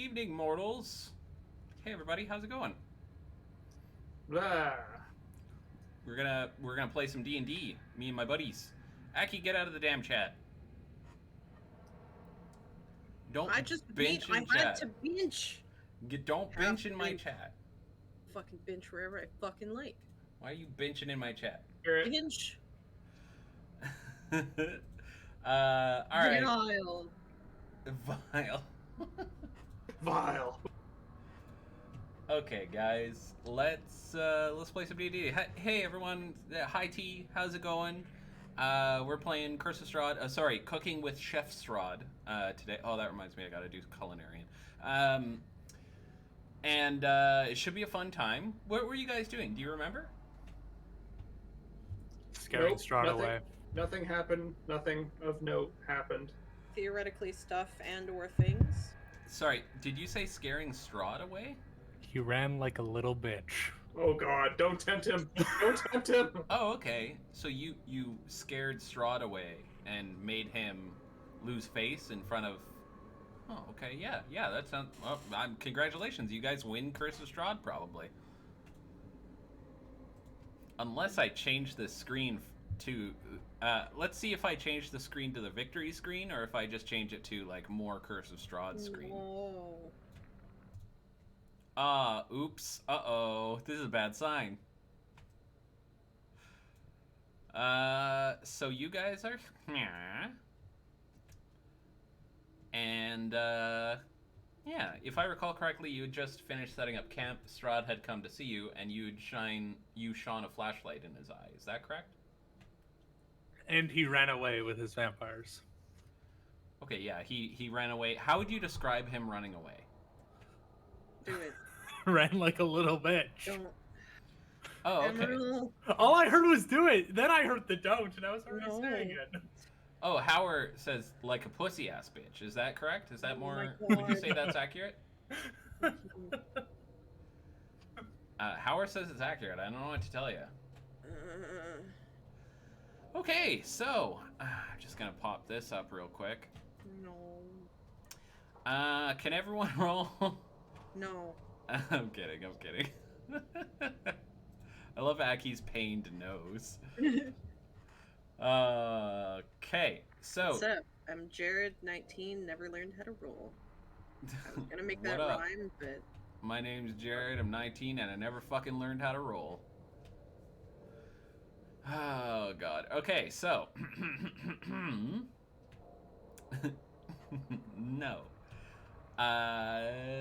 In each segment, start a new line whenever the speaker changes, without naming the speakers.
evening, mortals. Hey, everybody, how's it going?
Blah.
We're gonna play some D&D. Me and my buddies. Aki, get out of the damn chat. Don't
I just
bench
I
in
had
chat.
to bench.
Don't
Have
bench in my
to.
chat.
Fucking bench wherever I fucking like.
Why are you benching in my chat?
Bench.
All right.
Vile.
Vile.
Vile.
Okay, guys, let's play some D&D. Hey, everyone. Hi, T. How's it going? We're playing Curse of Strahd. Sorry, Cooking with Chef Strahd today. Oh, that reminds me, I gotta do culinarian. And it should be a fun time. What were you guys doing? Do you remember?
Scaring Strahd away.
Nothing happened. Nothing of note happened.
Theoretically, stuff and/or things.
Sorry, did you say scaring Strahd away?
He ran like a little bitch.
Oh God! Don't tempt him! Don't tempt him!
Oh, okay. So you scared Strahd away and made him lose face in front of. Oh, okay. Yeah. That sounds. Well, congratulations, you guys win Curse of Strahd probably. Unless I change the screen to. Let's see if I change the screen to the victory screen or if I just change it to like more Curse of Strahd screen.
No.
Oops. Uh-oh. This is a bad sign. So you guys are here. And, yeah, if I recall correctly, you had just finished setting up camp. Strahd had come to see you, and you shone a flashlight in his eye. Is that correct?
And he ran away with his vampires.
Okay, yeah, he ran away. How would you describe him running away?
Do it.
Ran like a little bitch.
Don't.
Oh, okay.
Emerald.
All I heard was do it. Then I heard the don't, and I was already
No.
saying it.
Oh, Howard says like a pussy ass bitch. Is that correct? Is that
Oh
more?
my
Would you
God.
say that's accurate? Howard says it's accurate. I don't know what to tell you. Okay, so I'm just gonna pop this up real quick.
No.
Can everyone roll?
No.
I'm kidding. I love Aki's pained nose. Okay, so.
What's up? I'm Jared, 19, never learned how to roll. I was gonna make that
What up?
rhyme, but
My name's Jared, I'm 19, and I never fucking learned how to roll. Oh, God. Okay, so. No.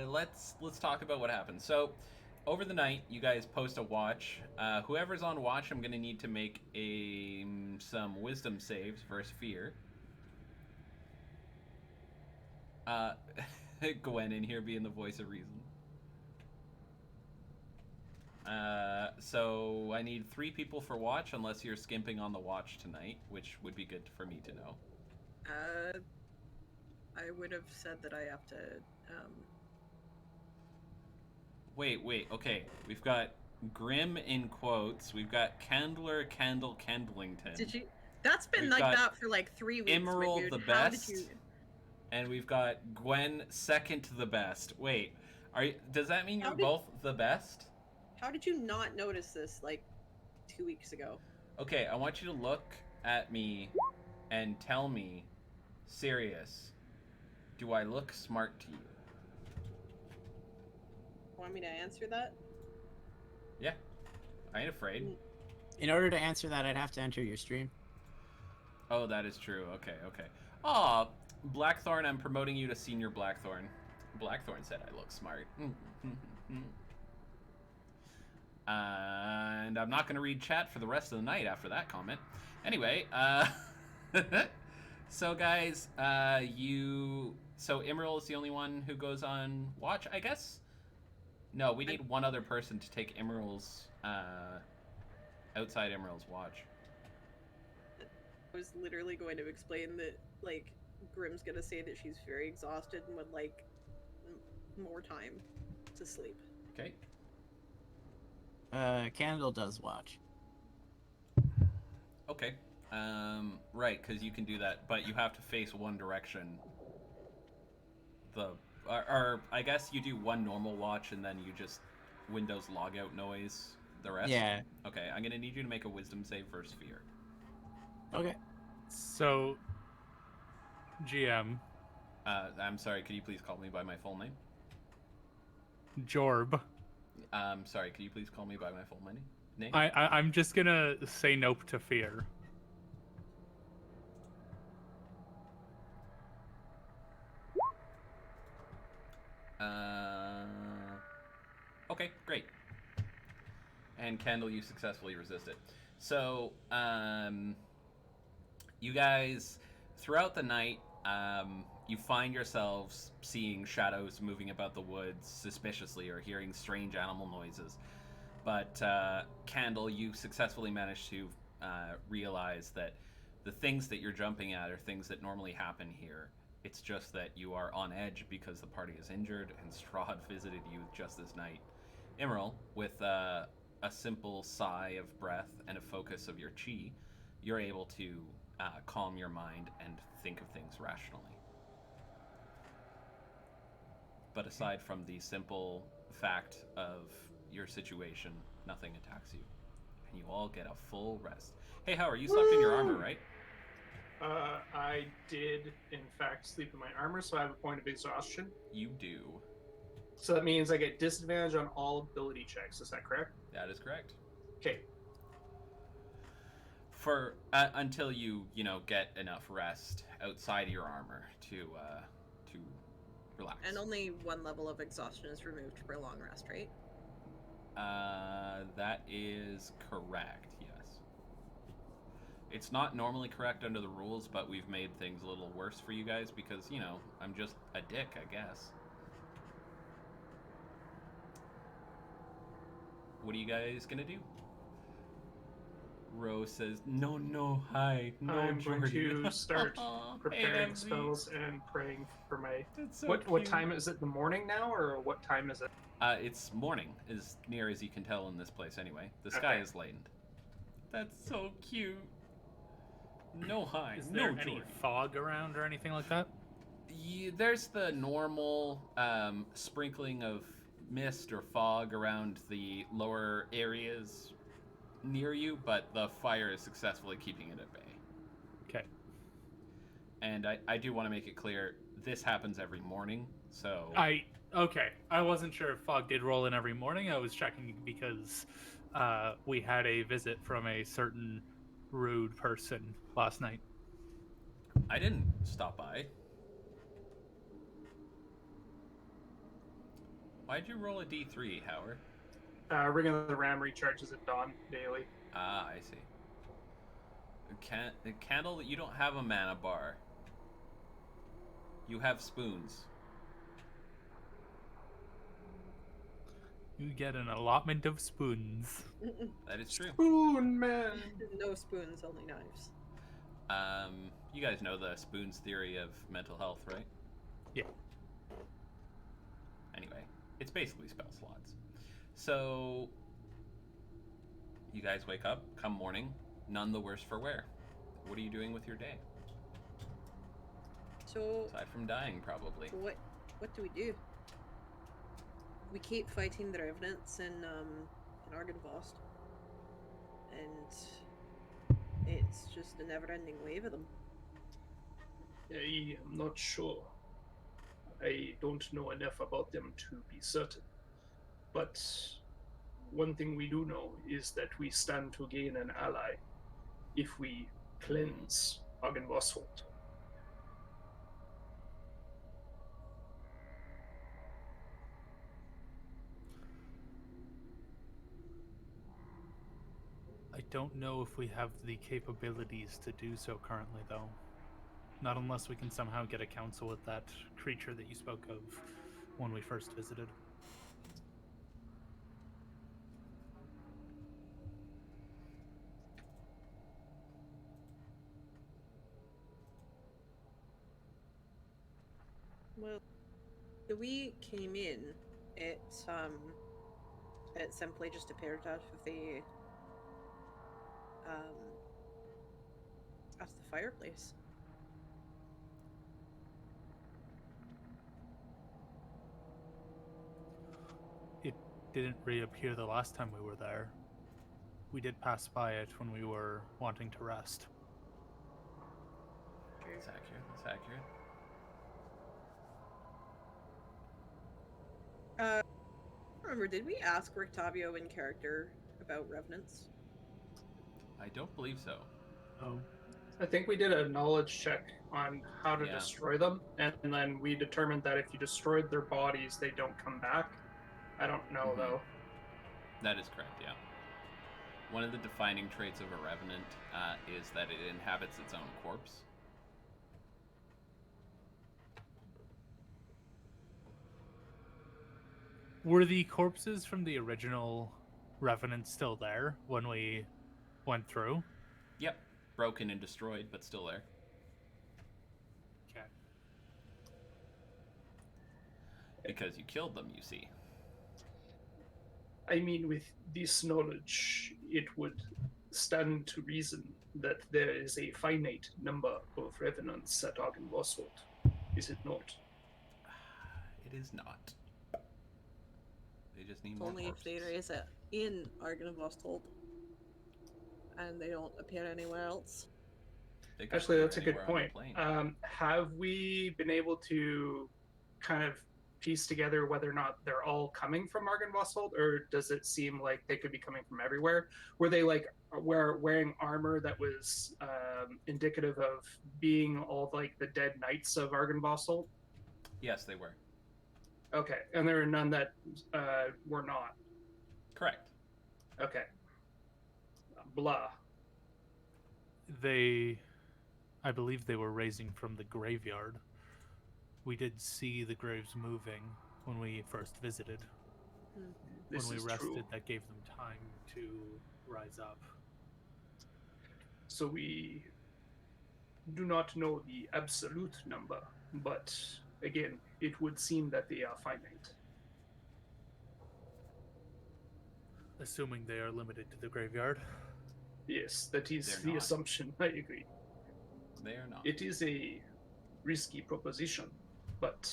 Let's talk about what happened. So, over the night, you guys post a watch. Whoever's on watch, I'm gonna need to make some wisdom saves versus fear. Gwen in here being the voice of reason. So I need 3 people for watch, unless you're skimping on the watch tonight, which would be good for me to know.
I would have said that I have to.
Wait. Okay, we've got Grim in quotes. We've got Candlington.
Did you? That's been
We've
like
got
that for like 3 weeks. my
Emerald
dude.
the
How
best.
did you?
And we've got Gwen second to the best. Wait, does that mean
How
you're
did-
both the best?
How did you not notice this like 2 weeks ago?
Okay, I want you to look at me and tell me, serious, do I look smart to you?
Want me to answer that?
Yeah, I ain't afraid.
In order to answer that, I'd have to enter your stream.
Oh, that is true. Okay. Aw, Blackthorn, I'm promoting you to Senior Blackthorn. Blackthorn said I look smart. And I'm not going to read chat for the rest of the night after that comment. Anyway, so guys, so Emerald is the only one who goes on watch, I guess? No, we need one other person to take Emerald's, outside Emerald's watch.
I was literally going to explain that, like, Grim's gonna say that she's very exhausted and would like more time to sleep.
Okay.
Candle does watch.
Okay. Right, because you can do that, but you have to face one direction the or I guess you do one normal watch and then you just Windows logout noise the rest.
Yeah.
Okay, I'm gonna need you to make a Wisdom save versus fear.
Okay.
So, GM,
I'm sorry. Could you please call me by my full name?
Jorb.
Sorry. Could you please call me by my full name?
I'm just gonna say nope to fear.
Okay, great. And Kendall, you successfully resist it. So, you guys, throughout the night, you find yourselves seeing shadows moving about the woods suspiciously or hearing strange animal noises. But, Candle, you successfully managed to realize that the things that you're jumping at are things that normally happen here. It's just that you are on edge because the party is injured and Strahd visited you just this night. Emerald, with a simple sigh of breath and a focus of your chi, you're able to calm your mind and think of things rationally. But aside from the simple fact of your situation, nothing attacks you. And you all get a full rest. Hey, Howard, you slept in your armor, right?
I did, in fact, sleep in my armor, so I have a point of exhaustion.
You do.
So that means I get disadvantage on all ability checks. Is that correct?
That is correct.
Okay.
For until you get enough rest outside of your armor to relax.
And only one level of exhaustion is removed for long rest, right?
That is correct. Yes. It's not normally correct under the rules, but we've made things a little worse for you guys because I'm just a dick, I guess. What are you guys gonna do? Rose says, no, hi, no,
I'm going
Jordy."
to start preparing
AMZ.
spells and praying for my.
It's so
What
cute.
time is it? The morning now, or what time is it?
It's morning, as near as you can tell in this place anyway. The sky
Okay.
is lightened. That's so cute. No hi,
Is
no
there any
Jordy.
fog around or anything like that?
There's the normal sprinkling of mist or fog around the lower areas near you, but the fire is successfully keeping it at bay.
Okay.
And I do want to make it clear, this happens every morning, so...
Okay. I wasn't sure if fog did roll in every morning. I was checking because we had a visit from a certain rude person last night.
I didn't stop by. Why'd you roll a D3, Howard?
Ring of the Ram recharges at dawn daily.
Ah, I see. Candle, you don't have a mana bar. You have spoons.
You get an allotment of spoons.
That is true.
Spoon man.
No spoons, only knives.
You guys know the spoons theory of mental health, right?
Yeah.
Anyway, it's basically spell slots. So, you guys wake up, come morning, none the worse for wear. What are you doing with your day?
So
Aside from dying, probably.
what do we do? We keep fighting the revenants in Argynvost, and it's just a never-ending wave of them.
I am not sure. I don't know enough about them to be certain. But one thing we do know is that we stand to gain an ally if we cleanse Argynvost.
I don't know if we have the capabilities to do so currently, though. Not unless we can somehow get a council with that creature that you spoke of when we first visited.
Well, we came in. It simply just appeared out of the out of the fireplace.
didn't reappear the last time we were there. We did pass by it when we were wanting to rest.
That's accurate. That's accurate.
Remember, did we ask Rictavio in character about revenants?
I don't believe so.
Oh.
I think we did a knowledge check on how to
Yeah.
destroy them, and then we determined that if you destroyed their bodies, they don't come back. I don't know,
Mhm.
though.
That is correct, yeah. One of the defining traits of a revenant is that it inhabits its own corpse.
Were the corpses from the original Revenant still there when we went through?
Yep. Broken and destroyed, but still there.
Okay.
Because you killed them, you see.
I mean, with this knowledge, it would stand to reason that there is a finite number of revenants at Argenvossholt, is it not?
It is not. They just need more
Only
corpses.
if they raise it in Argenvostold. And they don't appear anywhere else.
They could
Actually,
appear
that's a good
anywhere on the
point.
plane.
Have we been able to kind of piece together whether or not they're all coming from Argenvossholt, or does it seem like they could be coming from everywhere? Were they like wearing armor that was indicative of being all like the dead knights of Argenvossholt?
Yes, they were.
Okay, and there are none that were not.
Correct.
Okay. Blah.
I believe they were raising from the graveyard. We did see the graves moving when we first visited.
This
when we
is
rested,
true.
that gave them time to rise up.
So we do not know the absolute number, but again, it would seem that they are finite.
Assuming they are limited to the graveyard.
Yes, that is
They're
the
not.
assumption. I agree.
They are not.
It is a risky proposition, but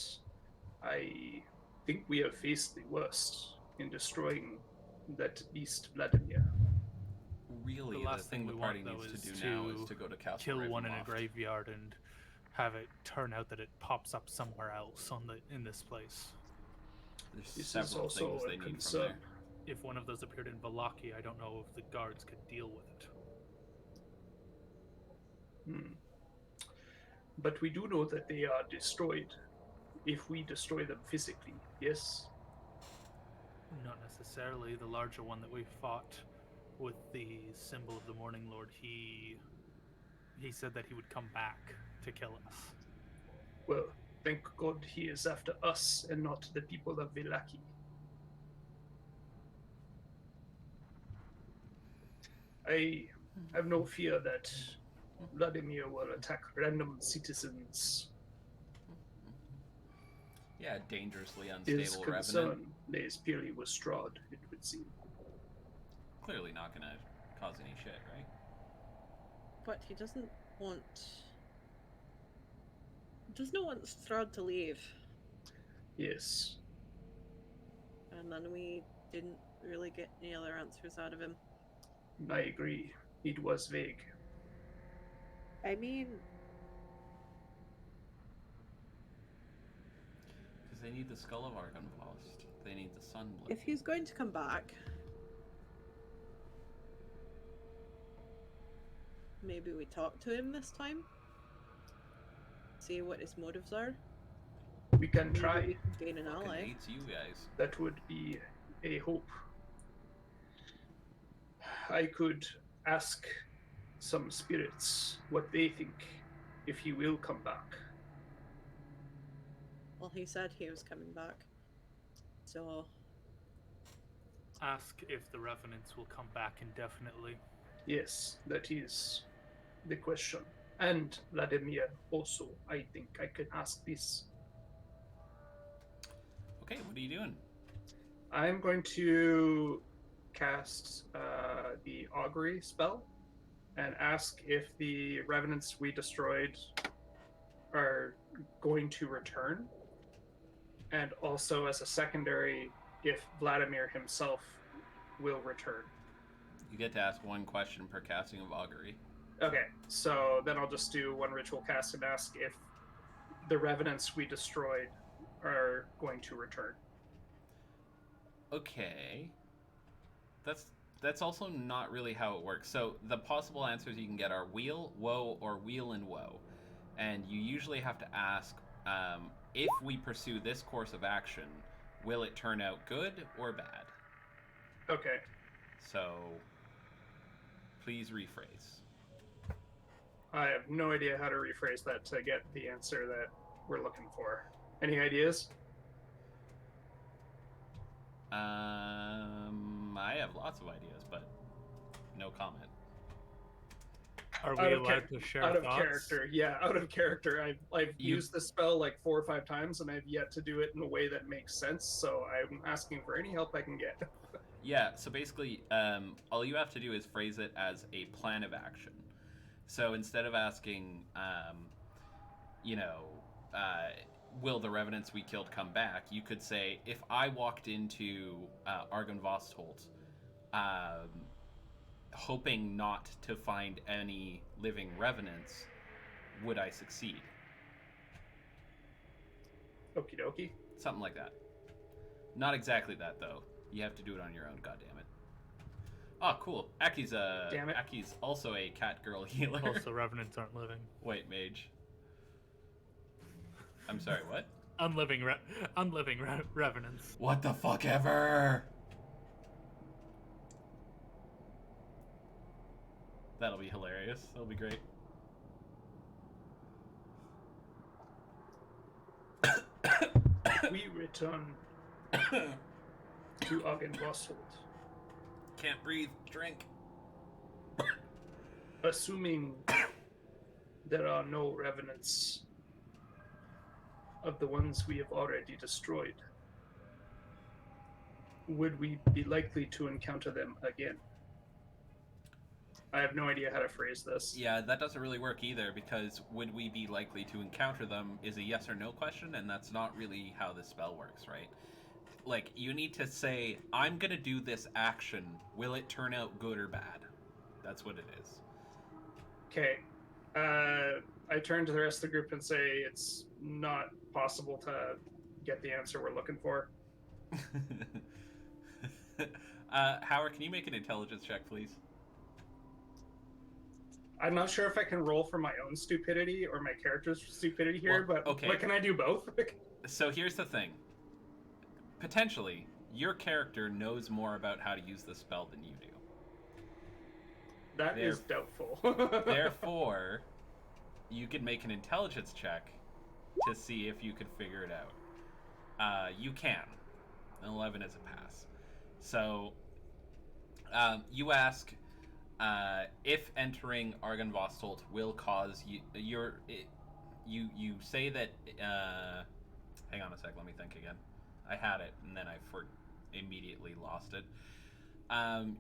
I think we have faced the worst in destroying that beast Vladimir.
Really,
The
the
last
thing
thing
the
we
party
want, though,
needs to
is
do now
to
is to go to Castle
kill one in a
Ravenloft.
graveyard and have it turn out that it pops up somewhere else in this place.
There's
This is
several
also
things
a
they need from
concern.
there.
If one of those appeared in Valaki, I don't know if the guards could deal with it.
But we do know that they are destroyed if we destroy them physically, yes?
Not necessarily. The larger one that we fought with the symbol of the Morning Lord, he said that he would come back to kill us.
Well, thank God he is after us and not the people of Villaki. I have no fear that Vladimir will attack random citizens.
Yeah, dangerously
His
unstable
concern
revenant.
lays purely with Strahd, it would seem.
Clearly not gonna cause any shit, right?
But he doesn't want Strahd to leave.
Yes.
And then we didn't really get any other answers out of him.
I agree. It was vague.
I mean,
Because they need the Skull of Argonvost. They need the Sunblade.
if he's going to come back, maybe we talk to him this time? See what his motives are?
We can
Maybe
try.
we can gain an
Fucking
ally.
hates you guys.
That would be a hope. I could ask some spirits what they think if he will come back.
Well, he said he was coming back. So,
Ask if the Revenants will come back indefinitely.
Yes, that is the question. And Vladimir also, I think I can ask this.
Okay, what are you doing?
I'm going to cast the augury spell and ask if the revenants we destroyed are going to return. And also, as a secondary if Vladimir himself will return.
You get to ask one question per casting of augury.
Okay, so then I'll just do one ritual cast and ask if the revenants we destroyed are going to return.
Okay. That's also not really how it works. So the possible answers you can get are wheel, woe, or wheel and woe. And you usually have to ask, if we pursue this course of action, will it turn out good or bad?
Okay.
So, please rephrase.
I have no idea how to rephrase that to get the answer that we're looking for. Any ideas?
I have lots of ideas, but no comment.
Are we
Out of
allowed to share
out of
thoughts?
character, yeah, out of character. I've used the spell like 4 or 5 times, and I've yet to do it in a way that makes sense. So I'm asking for any help I can get.
Yeah, so basically, all you have to do is phrase it as a plan of action. So instead of asking, will the revenants we killed come back, you could say, if I walked into Argynvostholt, hoping not to find any living revenants, would I succeed?
Okie dokie.
Something like that. Not exactly that, though. You have to do it on your own, goddammit. Oh, cool. Aki's
Damn it.
Aki's also a cat girl healer.
Also, revenants aren't living.
Wait, mage. I'm sorry, what?
Unliving revenants.
What the fuck ever? That'll be hilarious. That'll be great.
We return to Argynvostholt,
Can't breathe. Drink.
assuming there are no revenants of the ones we have already destroyed. Would we be likely to encounter them again? I have no idea how to phrase this.
Yeah, that doesn't really work either, because would we be likely to encounter them is a yes or no question, and that's not really how this spell works, right? Like, you need to say, I'm gonna do this action. Will it turn out good or bad? That's what it is.
Okay. I turn to the rest of the group and say it's not possible to get the answer we're looking for.
Howard, can you make an intelligence check, please?
I'm not sure if I can roll for my own stupidity or my character's stupidity here,
Well,
but
okay.
But can I do both?
So here's the thing. Potentially, your character knows more about how to use the spell than you do.
That is doubtful.
Therefore, you could make an intelligence check to see if you could figure it out. You can. An 11 is a pass. So, you ask if entering Argynvostholt will cause you. You say that. Hang on a sec. Let me think again. I had it and then I immediately lost it.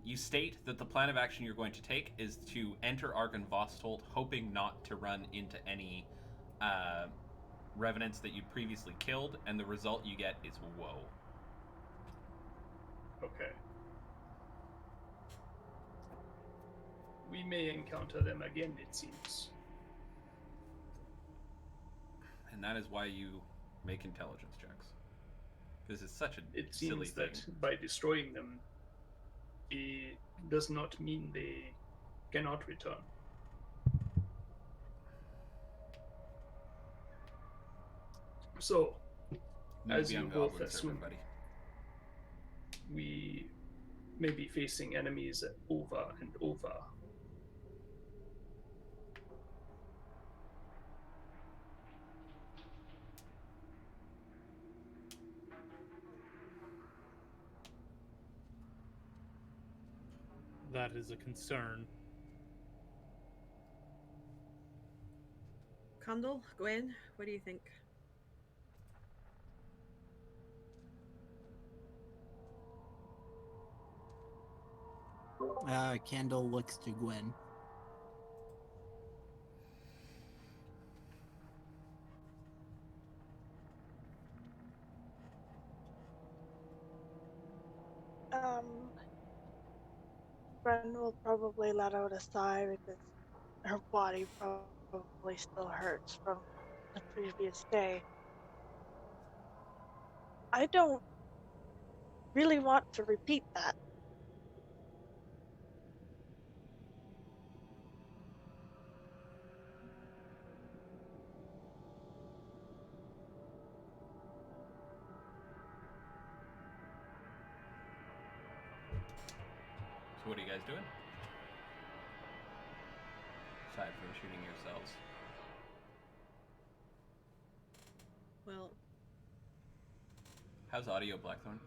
You state that the plan of action you're going to take is to enter Argynvostholt, hoping not to run into any revenants that you previously killed, and the result you get is woe.
Okay. We may encounter them again, it seems.
And that is why you make intelligence checks. Because it's such a
It
silly
seems
thing.
that by destroying them, it does not mean they cannot return. So,
Need
as
to be
you
on
both
Goblin server,
assume,
buddy.
we may be facing enemies over and over.
That is a concern.
Condal, Gwen, what do you think?
Candle looks to Gwen.
Um, Bren will probably let out a sigh because her body probably still hurts from the previous day. I don't really want to repeat that.
So what are you guys doing? Aside from shooting yourselves.
Well,
How's audio, Blackthorn?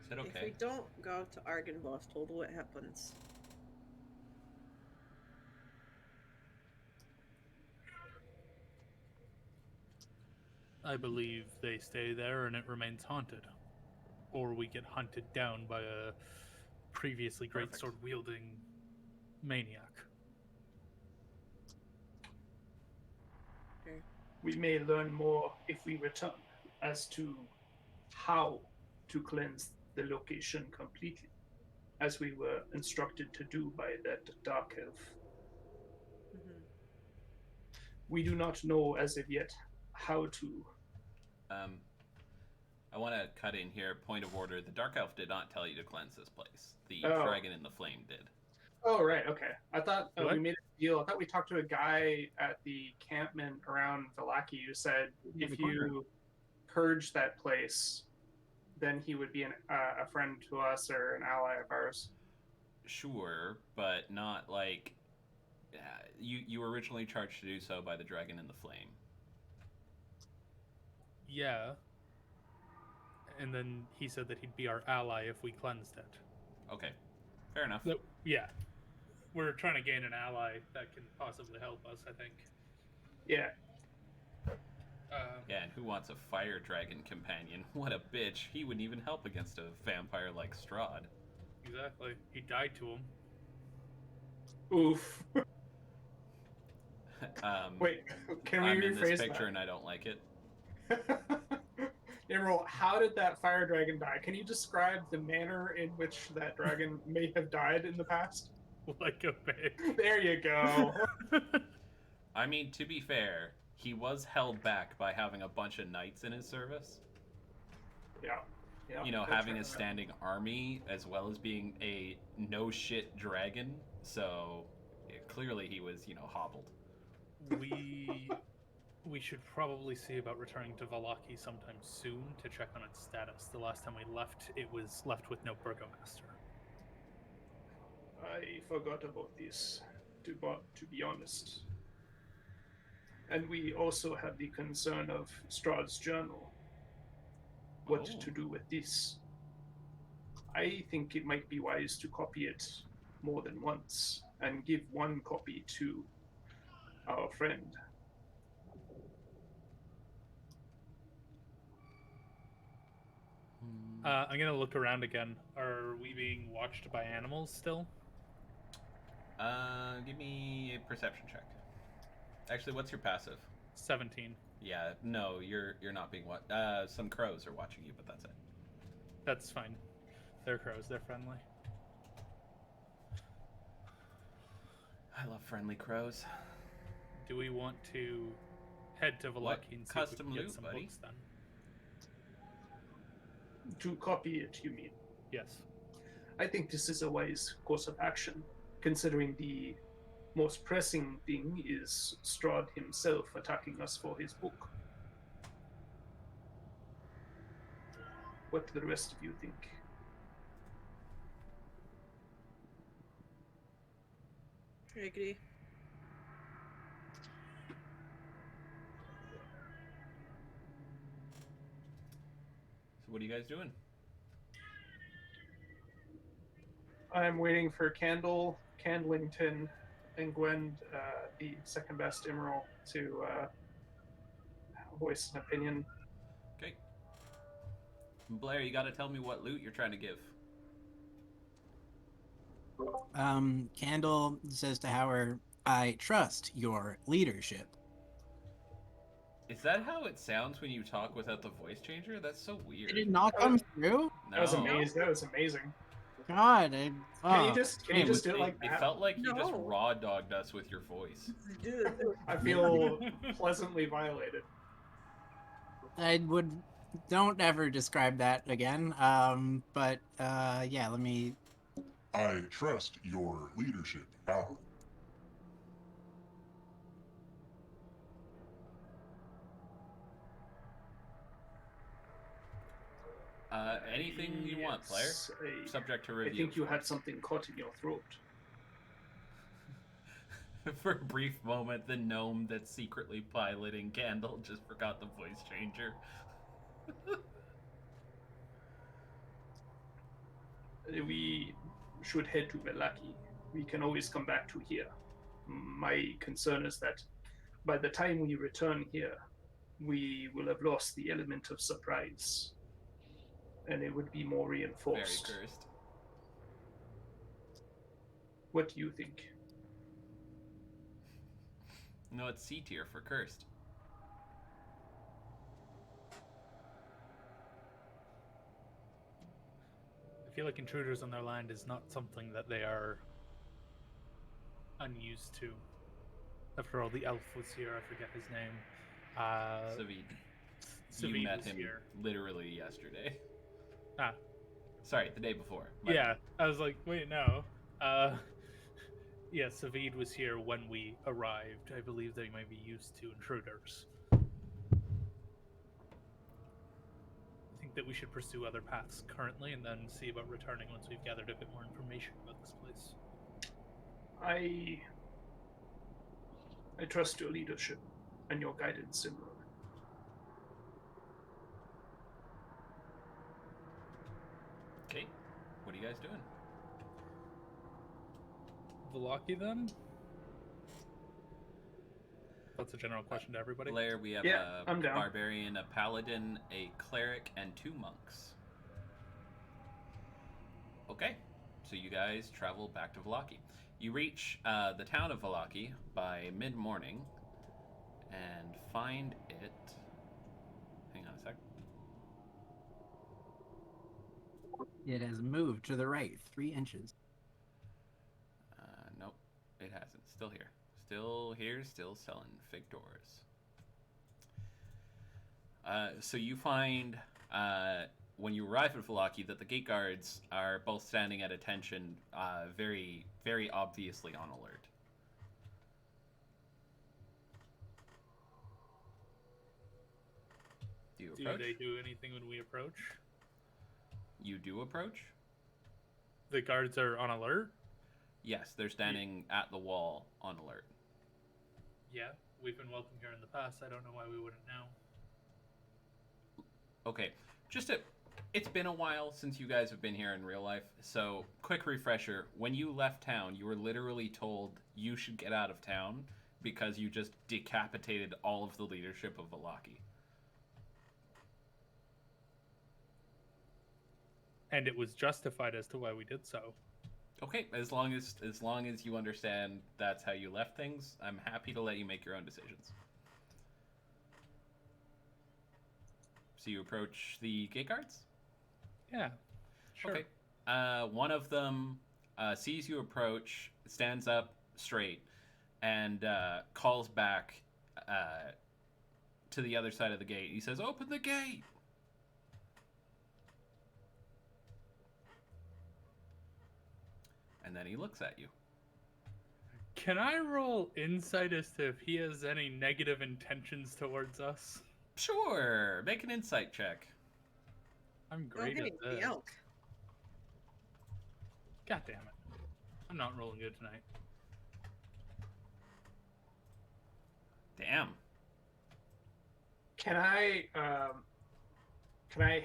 Is it
if
okay?
we don't go to Argynvost, what happens?
I believe they stay there and it remains haunted. Or we get hunted down by a previously
Perfect.
greatsword wielding maniac.
Okay.
We may learn more if we return as to how to cleanse the location completely, as we were instructed to do by that dark elf.
Mm-hmm.
We do not know as of yet how to.
I want to cut in here. Point of order: the Dark Elf did not tell you to cleanse this place. The
Oh.
Dragon in the Flame did.
Oh, right, okay. I thought
What?
we made a deal. I thought we talked to a guy at the campment around Vallaki who said
Yeah,
if
the corner.
you purge that place, then he would be a friend to us or an ally of ours.
Sure, but not like you were originally charged to do so by the Dragon in the Flame.
Yeah. And then he said that he'd be our ally if we cleansed it.
Okay, fair enough.
Yeah. We're trying to gain an ally that can possibly help us, I think.
Yeah.
Yeah, and who wants a fire dragon companion? What a bitch. He wouldn't even help against a vampire like Strahd.
Exactly. He died to him.
Oof. Wait, can we
I'm in this
rephrase
picture
that?
and I don't like it.
Emerald, how did that fire dragon die? Can you describe the manner in which that dragon may have died in the past?
Like a pig.
There you go.
I mean, to be fair, he was held back by having a bunch of knights in his service.
Yeah.
You know, having a standing army as well as being a no-shit dragon. So, clearly he was, hobbled.
We should probably see about returning to Vallaki sometime soon to check on its status. The last time we left, it was left with no burgomaster.
I forgot about this, to be honest. And we also have the concern of Strahd's journal. What to do with this? I think it might be wise to copy it more than once and give one copy to our friend.
I'm gonna look around again. Are we being watched by animals still?
Give me a perception check. Actually, what's your passive?
17.
Yeah, no, you're not being watched. Some crows are watching you, but that's it.
That's fine. They're crows. They're friendly.
I love friendly crows.
Do we want to head to Vallaki and see
custom
if we can
loot,
get some
buddy?
books then?
To copy it, you mean?
Yes.
I think this is a wise course of action, considering the most pressing thing is Strahd himself attacking us for his book. What do the rest of you think?
I agree.
So what are you guys doing?
I'm waiting for Candlington, and Gwen, the second best Emerald, to voice an opinion.
Okay. Blair, you gotta tell me what loot you're trying to give.
Candle says to Howard, I trust your leadership.
Is that how it sounds when you talk without the voice changer? That's so weird.
Did it not come through?
No.
That was amazing. That was amazing.
God,
Can you just do it like
It
that?
felt like you just
No.
raw dogged us with your voice.
Dude.
I feel pleasantly violated.
I would don't ever describe that again. But yeah, let me.
I trust your leadership, Alan.
Anything you want, player.
Yes,
Subject to
I
review.
think you had something caught in your throat.
For a brief moment, the gnome that's secretly piloting Candle just forgot the voice changer.
We should head to Velaki. We can always come back to here. My concern is that by the time we return here, we will have lost the element of surprise, and it would be more
Very
reinforced.
cursed.
What do you think?
No, it's C tier for cursed.
I feel like intruders on their land is not something that they are unused to. After all, the elf was here. I forget his name.
Savid.
Savid
You met
was
him
here.
literally yesterday.
Ah.
Sorry, the day before. My
Yeah, I was like, wait, no. Yeah, Savid was here when we arrived. I believe they might be used to intruders. I think that we should pursue other paths currently and then see about returning once we've gathered a bit more information about this place.
I trust your leadership and your guidance, Simran.
Okay, what are you guys doing?
Velaki, then? That's a general question to everybody.
Blair, we have
Yeah,
a
I'm down.
barbarian, a paladin, a cleric, and 2 monks. Okay, so you guys travel back to Velaki. You reach the town of Velaki by mid-morning and find it... Hang on a sec.
It has moved to the right 3 inches.
Nope, it hasn't. Still here. Still here, still selling fig doors. So you find, when you arrive at Velaki, that the gate guards are both standing at attention, very, very obviously on alert. Do you
Do
approach?
they do anything when we approach?
You do approach?
The guards are on alert?
Yes, they're standing at the wall on alert.
Yeah, we've been welcome here in the past. I don't know why we wouldn't now.
Okay, it's been a while since you guys have been here in real life, so quick refresher. When you left town, you were literally told you should get out of town because you just decapitated all of the leadership of Velaki.
And it was justified as to why we did so.
Okay, as long as you understand that's how you left things, I'm happy to let you make your own decisions. So you approach the gate guards?
Yeah, sure.
Okay. One of them sees you approach, stands up straight, and calls back to the other side of the gate. He says, "Open the gate!" And then he looks at you.
Can I roll insight as to if he has any negative intentions towards us?
Sure, make an insight check.
I'm
Don't
great
get
at
the
this.
elk.
God damn it. I'm not rolling good tonight.
Damn.
Can I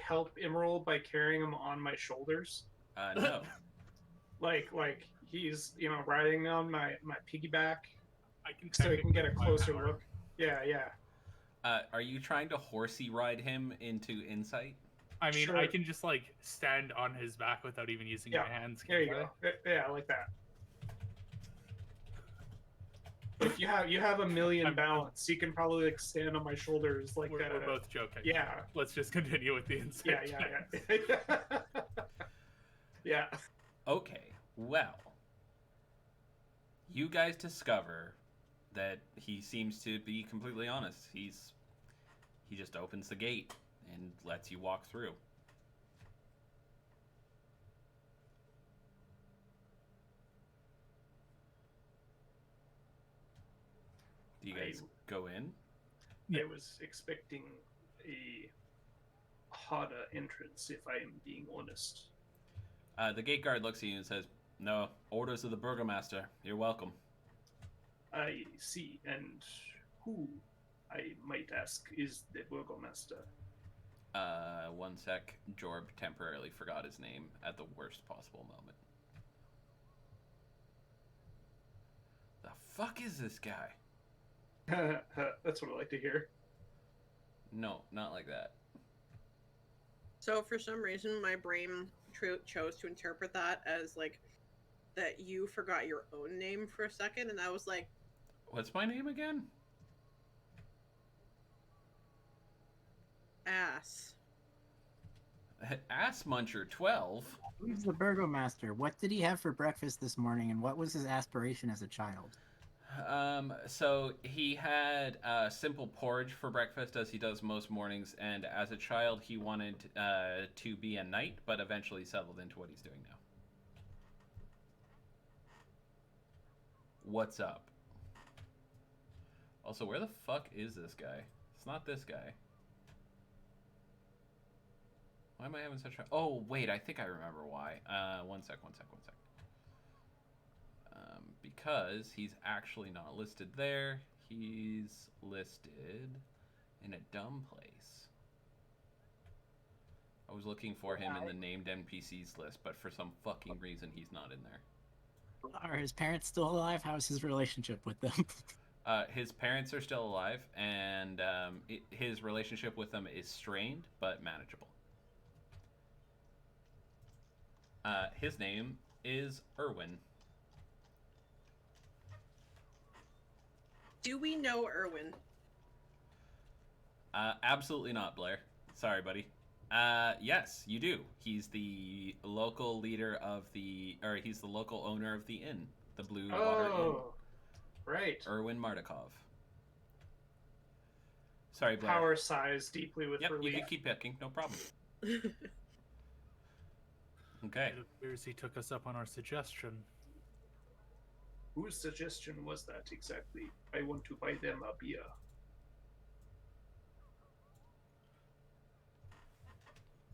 help Emerald by carrying him on my shoulders?
No.
Like he's riding on my piggyback
I can
so he can get a
technically
closer
power.
look. Yeah.
Are you trying to horsey ride him into insight?
I mean,
Sure.
I can just like stand on his back without even using
Yeah,
my hands.
There you
can't
go. Yeah, I like that. If you have a million
I'm-
balance, you can probably like stand on my shoulders like
We're both joking.
Yeah.
Let's just continue with the insight.
Yeah. Yeah.
Okay, well, you guys discover that he seems to be completely honest. He just opens the gate and lets you walk through. Do you guys go in?
I was expecting a harder entrance, if I am being honest.
The gate guard looks at you and says, "No, orders of the burgomaster. You're welcome."
I see. And who, I might ask, is the burgomaster?
One sec. Jorb temporarily forgot his name at the worst possible moment. The fuck is this guy?
That's what I like to hear.
No, not like that.
So for some reason, my brain chose to interpret that as like that you forgot your own name for a second, and I was like,
What's my name again?
ass.
Ass Muncher 12.
Who's the burgomaster? What did he have for breakfast this morning, and what was his aspiration as a child?
So he had simple porridge for breakfast, as he does most mornings, and as a child he wanted to be a knight, but eventually settled into what he's doing now. What's up? Also, where the fuck is this guy? It's not this guy. Why am I having such a... Oh, wait, I think I remember why. One sec. Because he's actually not listed there. He's listed in a dumb place. I was looking for him in the named NPCs list, but for some fucking reason he's not in there.
Are his parents still alive? How's his relationship with them?
His parents are still alive, and his relationship with them is strained, but manageable. His name is Erwin.
Do we know Erwin?
Absolutely not, Blair. Sorry, buddy. Yes, you do. He's the local leader of he's the local owner of the inn, the Blue Water Inn.
Oh, right.
Erwin Mardikov. Sorry, Blair.
Power sighs deeply with
Yep,
relief.
you can keep picking, no problem. Okay.
It appears he took us up on our suggestion.
Whose suggestion was that exactly? I want to buy them a beer.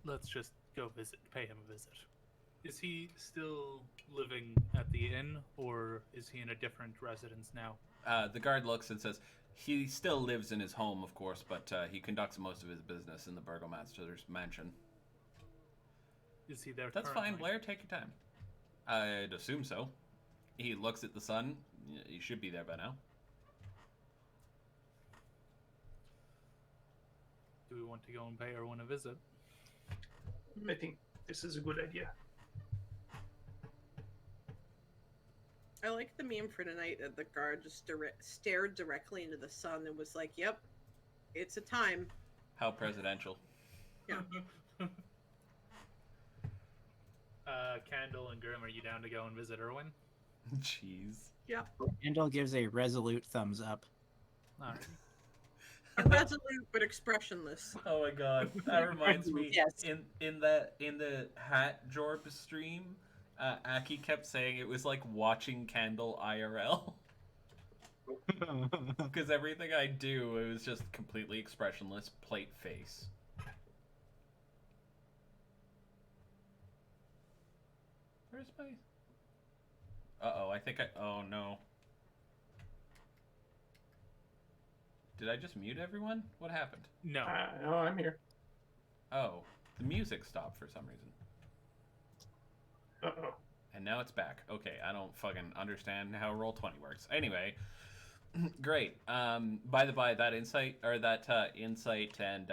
Let's just go pay him a visit. Is he still living at the inn, or is he in a different residence now?
The guard looks and says, he still lives in his home, of course, but he conducts most of his business in the burgomaster's mansion.
Is he there
That's
currently?
fine, Blair. Take your time. I'd assume so. He looks at the sun. He should be there by now.
Do we want to go and pay Erwin a visit?
I think this is a good idea.
I like the meme for tonight that the guard just stared directly into the sun and was like, "Yep, it's a time."
How presidential.
Yeah.
Candle and Grim, are you down to go and visit Erwin?
Jeez.
Yep.
Randall gives a resolute thumbs up.
Alright.
Resolute but expressionless.
Oh my god, that reminds me.
Yes.
In the Hat Jorb stream, Aki kept saying it was like watching Candle IRL. Because everything I do, it was just completely expressionless, plate face. Where's my... Uh-oh, I think I... Oh, no. Did I just mute everyone? What happened?
No.
No, I'm here.
Oh, the music stopped for some reason.
Uh-oh.
And now it's back. Okay, I don't fucking understand how Roll20 works. Anyway, great. By the by, that insight and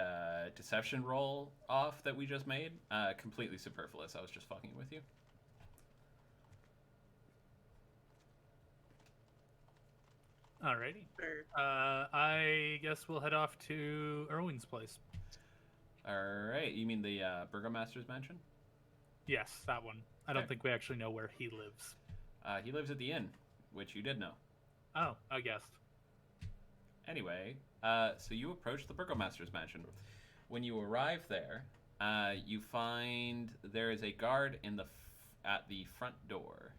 deception roll off that we just made, completely superfluous. I was just fucking with you.
Alrighty.
Or
I guess we'll head off to Erwin's place.
All right. You mean the Burgomaster's mansion?
Yes, that one. I don't
Okay.
think we actually know where he lives.
He lives at the inn, which you did know.
Oh, I guessed.
Anyway, so you approach the Burgomaster's mansion. When you arrive there, you find there is a guard at the front door.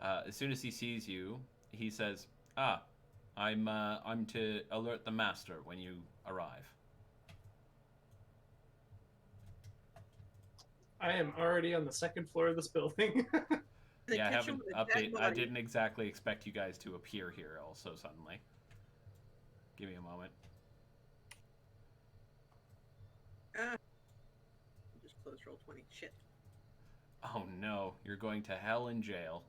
As soon as he sees you, he says, I'm to alert the master when you arrive."
I am already on the second floor of this building.
the
Yeah, I
kitchen
haven't
with a dead
update. I
body.
didn't exactly expect you guys to appear here all so suddenly. Give me a moment.
Just close roll 20. Shit.
Oh no, you're going to hell in jail.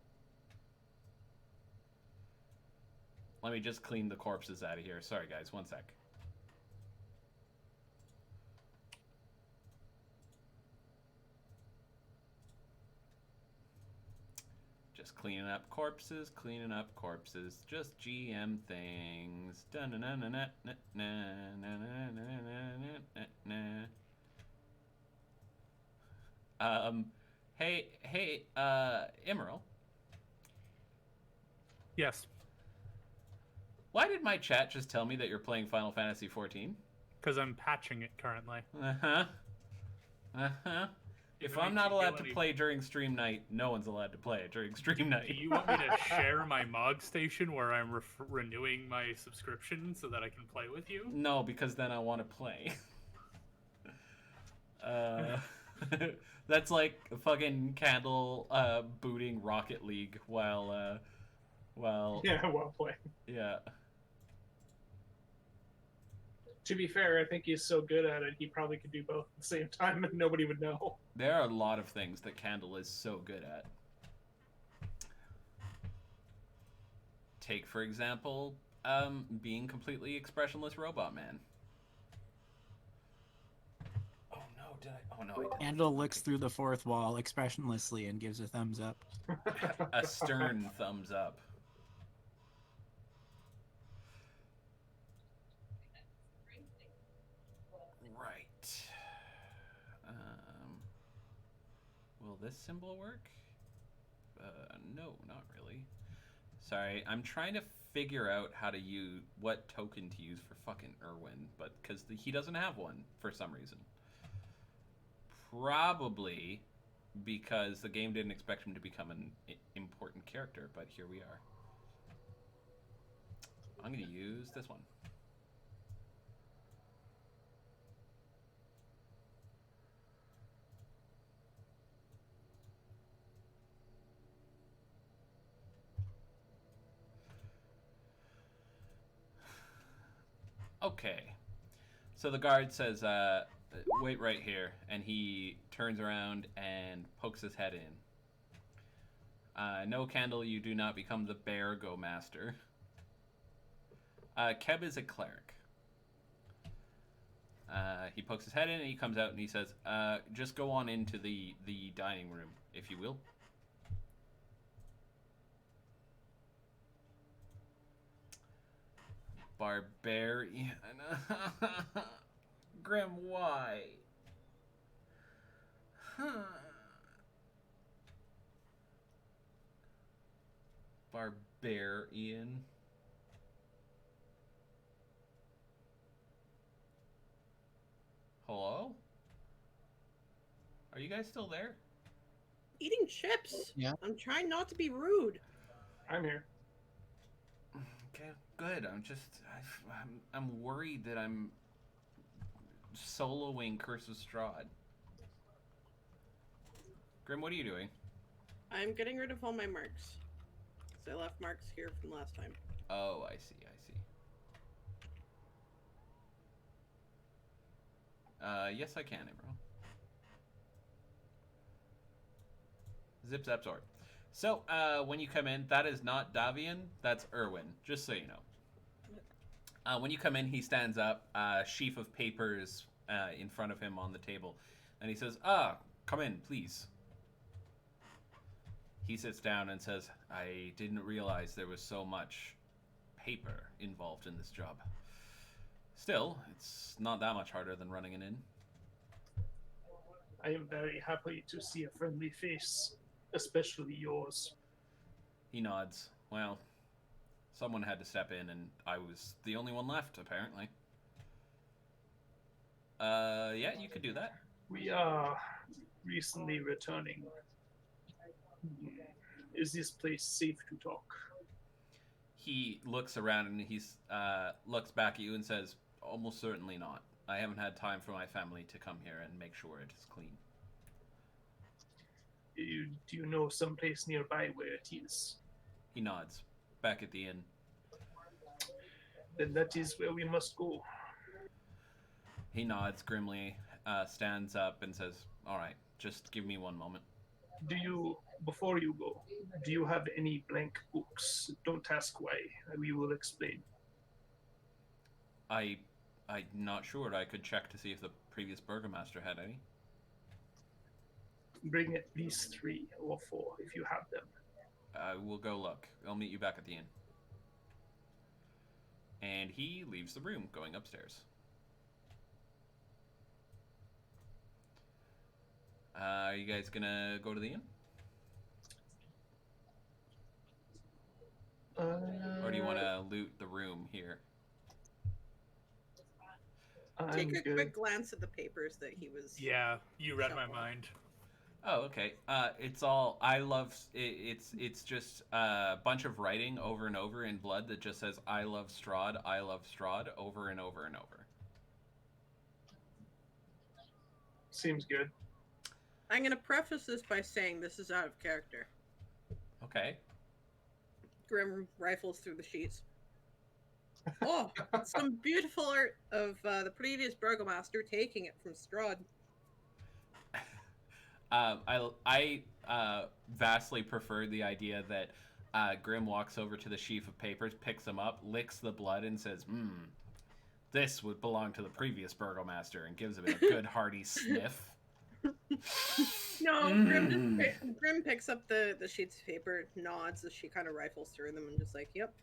Let me just clean the corpses out of here. Sorry guys, one sec. Just cleaning up corpses, just GM things. Hey, Emerald.
Yes,
Why did my chat just tell me that you're playing Final Fantasy XIV?
because I'm patching it currently.
Uh-huh. Uh-huh. If
it
I'm
makes
not
you
allowed
feel
to
any-
play during stream night, no one's allowed to play it during stream night.
Do you want me to share my Mog station where I'm renewing my subscription so that I can play with you?
No, because then I want to play. That's like fucking Candle booting Rocket League while
Yeah, well played.
yeah.
To be fair, I think he's so good at it, he probably could do both at the same time and nobody would know.
There are a lot of things that Candle is so good at. Take, for example, being completely expressionless Robot Man. Oh no, did I? Oh no, I didn't.
Candle looks through the fourth wall expressionlessly and gives a thumbs up.
A stern thumbs up. Right. Will this symbol work? No, not really. Sorry, I'm trying to figure out how to use what token to use for fucking Irwin, but because he doesn't have one for some reason. Probably because the game didn't expect him to become an important character, but here we are. I'm going to use this one. Okay. So the guard says, wait right here. And he turns around and pokes his head in. No, Candle, you do not become the Bear Go Master. Keb is a cleric. He pokes his head in and he comes out and he says, just go on into the dining room, if you will. Barbarian. Grim, why? Barbarian. Hello? Are you guys still there?
Eating chips.
Yeah.
I'm trying not to be rude.
I'm here.
Okay, good. I'm worried that I'm soloing Curse of Strahd. Grim, what are you doing?
I'm getting rid of all my marks. So I left marks here from last time.
Oh, I see, yes, I can, Emerald. Zip, zap, sword. So, when you come in, that is not Davian, that's Irwin, just so you know. When you come in, he stands up, sheaf of papers in front of him on the table, and he says, come in, please. He sits down and says, I didn't realize there was so much paper involved in this job. Still, it's not that much harder than running an inn.
I am very happy to see a friendly face, especially yours.
He nods. Well, someone had to step in, and I was the only one left, apparently. Yeah, you could do that.
We are recently returning. Is this place safe to talk?
He looks around and he's looks back at you and says, almost certainly not. I haven't had time for my family to come here and make sure it is clean.
Do you know someplace nearby where it is?
He nods. Back at the inn.
Then that is where we must go.
He nods grimly, stands up and says, all right, just give me one moment.
Before you go, do you have any blank books? Don't ask why. We will explain.
I'm not sure. I could check to see if the previous burgomaster had any.
Bring at least 3 or 4 if you have them.
We'll go look. I'll meet you back at the inn. And he leaves the room, going upstairs. Are you guys gonna go to the inn? Or do you want to loot the room here?
Take a
good.
quick glance at the papers that he was.
Yeah, you read my mind.
Oh, okay. It's all I love. It's just a bunch of writing over and over in blood that just says "I love Strahd, I love Strahd" over and over and over.
Seems good.
I'm gonna preface this by saying this is out of character.
Okay.
Grim rifles through the sheets. Oh, some beautiful art of the previous burgomaster taking it from Strahd.
I vastly prefer the idea that Grim walks over to the sheaf of papers, picks them up, licks the blood, and says, this would belong to the previous burgomaster, and gives it a good hearty sniff.
No, Grim picks up the sheets of paper, nods as she kind of rifles through them, and just like, yep,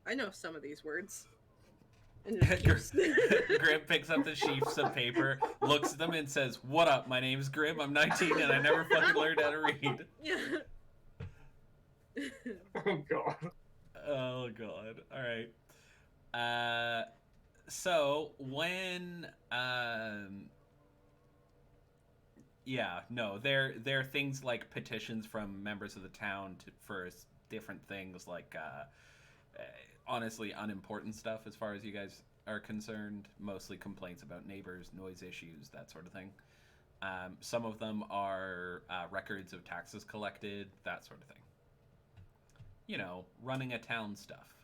I know some of these words. And just
Grim picks up the sheafs of paper, looks at them, and says, what up, my name's Grim, I'm 19, and I never fucking learned how to read.
Yeah.
Oh god.
Oh god. Alright. So when there are things like petitions from members of the town for different things, like honestly unimportant stuff as far as you guys are concerned. Mostly complaints about neighbors, noise issues, that sort of thing. Some of them are records of taxes collected, that sort of thing. You know, running a town stuff.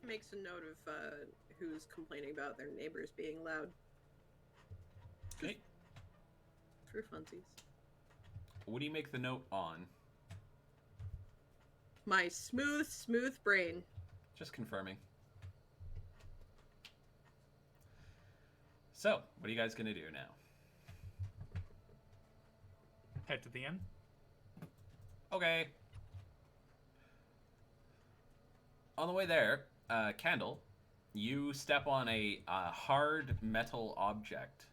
Makes a note of who's complaining about their neighbors being loud.
Okay.
For funsies.
What do you make the note on?
My smooth brain.
Just confirming. So, what are you guys gonna do now?
Head to the inn.
Okay. On the way there, Candle, you step on a hard metal object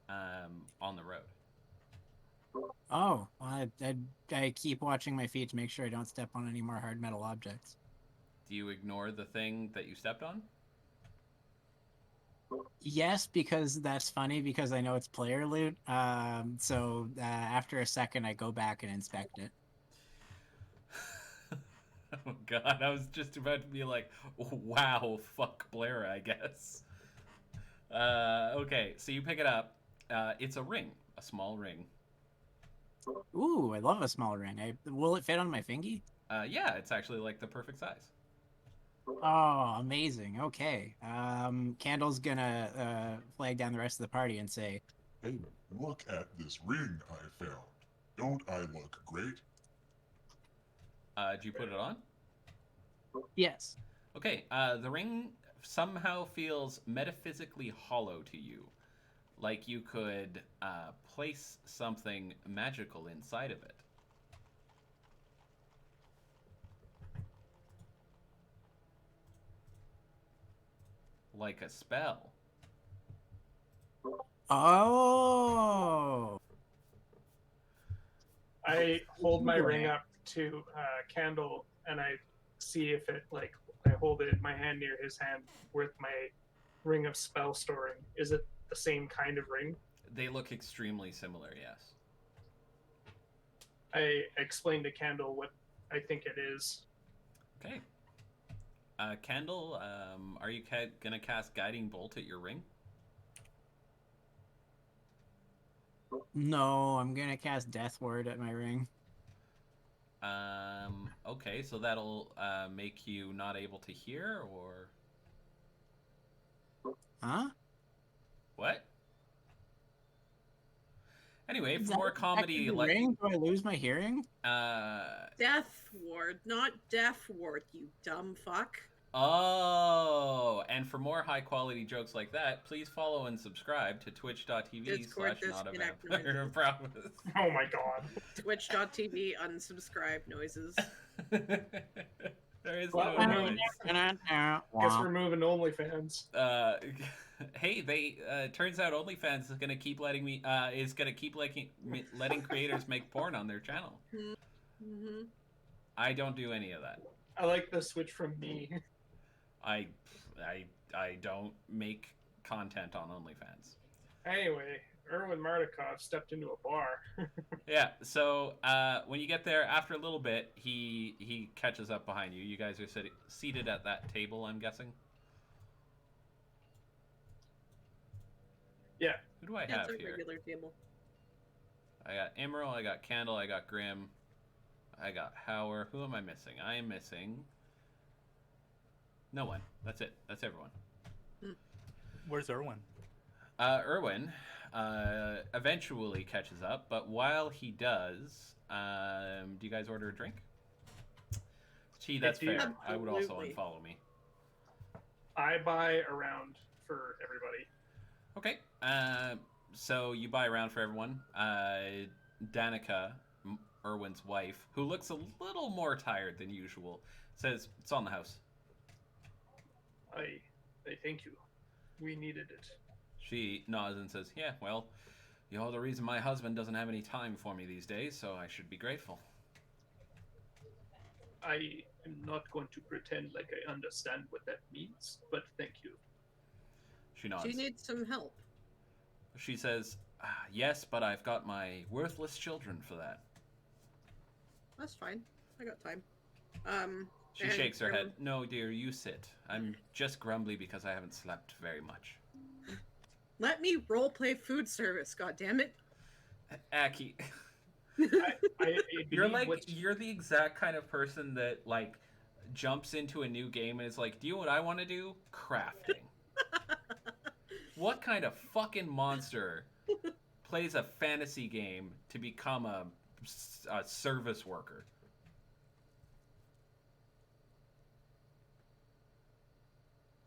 on the road.
Oh, I keep watching my feet to make sure I don't step on any more hard metal objects.
Do you ignore the thing that you stepped on?
Yes, because that's funny, because I know it's player loot. So after a second, I go back and inspect it.
Oh god, I was just about to be like, wow, fuck Blair, I guess. Okay, so you pick it up. It's a ring, a small ring.
Ooh, I love a small ring. Will it fit on my fingy?
Yeah, it's actually like the perfect size.
Oh, amazing. Okay. Candle's gonna flag down the rest of the party and say,
Hey, look at this ring I found. Don't I look great?
Did you put it on?
yes.
Okay, the ring somehow feels metaphysically hollow to you. Like you could place something magical inside of it. like a spell.
Oh.
I hold my ring
Right.
up to Candle, and I see if it I hold it in my hand near his hand with my ring of spell storing. Is it the same kind of ring?
They look extremely similar, yes.
I explain to Candle what I think it is.
Okay. Kendall, are you gonna cast Guiding Bolt at your ring?
No, I'm gonna cast Death Ward at my ring.
Okay, so that'll make you not able to hear, or
Huh?
what? Anyway,
Is
for
that
more
affecting
comedy,
the
like
ring? Do I lose my hearing?
Death Ward, not Death Ward, you dumb fuck.
Oh, and for more high quality jokes like that, please follow and subscribe to twitch.tv
Discord
slash not a
disconnect
vampire
noises.
promise.
Oh my god.
Twitch.tv unsubscribe noises.
There is
Well,
no
we're
noise.
Guess we're moving to OnlyFans.
Hey, they turns out OnlyFans is gonna keep letting letting creators make porn on their channel.
Mm-hmm.
I don't do any of that.
I like the switch from me.
I don't make content on OnlyFans.
Anyway, Erwin Mardukov stepped into a bar.
Yeah, so when you get there, after a little bit, he catches up behind you. You guys are seated at that table, I'm guessing.
Yeah.
Who do I
That's
have
a
here?
regular table.
I got Emerald, I got Candle, I got Grim, I got Howard. Who am I missing? I am missing no one. That's it. That's everyone.
Where's Erwin?
Erwin eventually catches up, but while he does, do you guys order a drink? Gee, that's
do.
fair. I would also
Absolutely.
unfollow me.
I buy a round for everybody.
Okay. So you buy around for everyone. Danica, Erwin's wife, who looks a little more tired than usual, says it's on the house.
I thank you. We needed it.
She nods and says, "Yeah, well, you're the reason my husband doesn't have any time for me these days, so I should be grateful."
I am not going to pretend like I understand what that means, but thank you.
She nods.
She needs some help.
She says, "Yes, but I've got my worthless children for that."
That's fine. I got time.
She
and
shakes her
Grim-
head. "No, dear, you sit. I'm just grumbly because I haven't slept very much."
Let me roleplay food service, goddammit.
Aki,
I
you're
believe what
you're the exact kind of person that jumps into a new game and is like, "Do you know what I want to do? Crafting." What kind of fucking monster plays a fantasy game to become a service worker?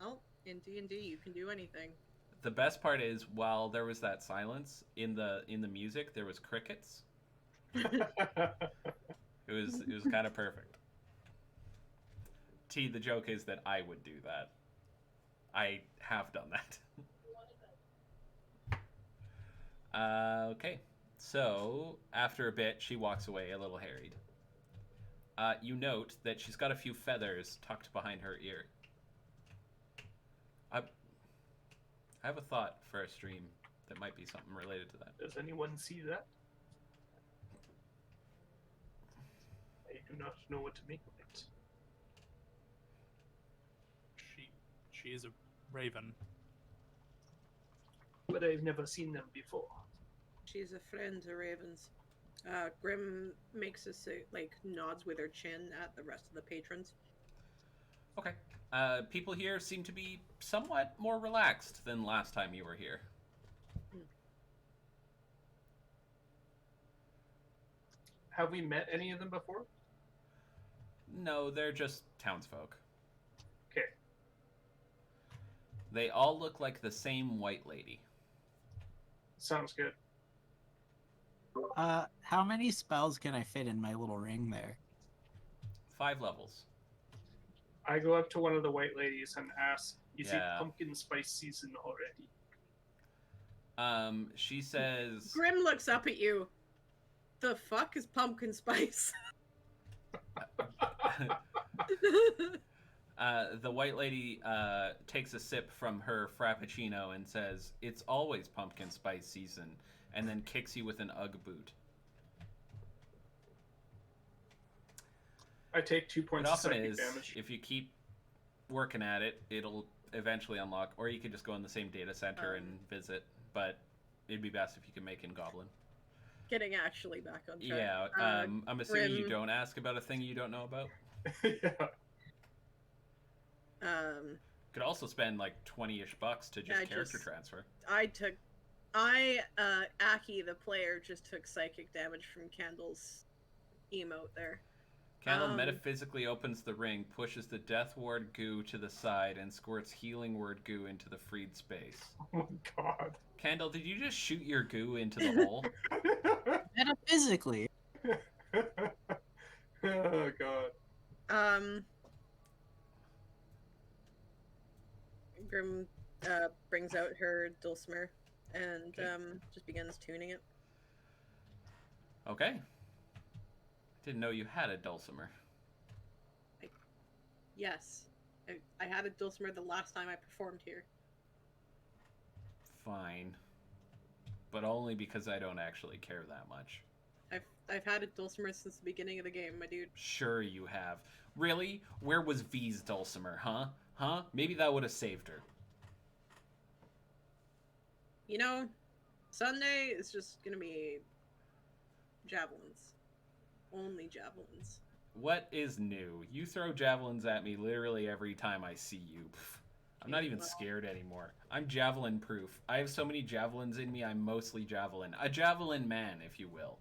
Well, in D&D, you can do anything.
The best part is, while there was that silence in the music, there was crickets. It was kind of perfect. T, the joke is that I would do that. I have done that. Okay, so after a bit, she walks away a little harried. You note that she's got a few feathers tucked behind her ear. I have a thought for a stream that might be something related to that.
Does anyone see that? I do not know what to make of it.
She is a raven.
But I've never seen them before.
She's a friend to ravens. Grim makes a nods with her chin at the rest of the patrons.
Okay. People here seem to be somewhat more relaxed than last time you were here.
Have we met any of them before?
No, they're just townsfolk.
Okay.
They all look like the same white lady.
Sounds good.
How many spells can I fit in my little ring there?
5 levels.
I go up to one of the white ladies and ask, Is
Yeah.
it pumpkin spice season already?
She says,
Grim looks up at you. The fuck is pumpkin spice?
the white lady takes a sip from her frappuccino and says, "It's always pumpkin spice season," and then kicks you with an UGG boot.
I take 2
It
points of
often
psychic
is.
damage.
If you keep working at it, it'll eventually unlock, or you could just go in the same data center and visit. But it'd be best if you could make in Goblin.
Getting actually back on track.
Yeah, I'm assuming you don't ask about a thing you don't know about.
Yeah.
Could also spend like 20-ish bucks to just character transfer.
Aki, the player, just took psychic damage from Candle's emote there.
Candle metaphysically opens the ring, pushes the Death Ward goo to the side, and squirts Healing Word goo into the freed space.
Oh my god.
Candle, did you just shoot your goo into the hole?
Metaphysically.
Oh god.
Grim brings out her dulcimer and just begins tuning it.
Okay. Didn't know you had a dulcimer.
Yes. I had a dulcimer the last time I performed here.
Fine. But only because I don't actually care that much.
I've had a dulcimer since the beginning of the game, my dude.
Sure you have. Really? Where was V's dulcimer, huh? Huh? Maybe that would have saved her.
You know, Sunday is just gonna be javelins. Only javelins.
What is new? You throw javelins at me literally every time I see you. I'm not even scared anymore. I'm javelin proof. I have so many javelins in me, I'm mostly javelin. A javelin man, if you will.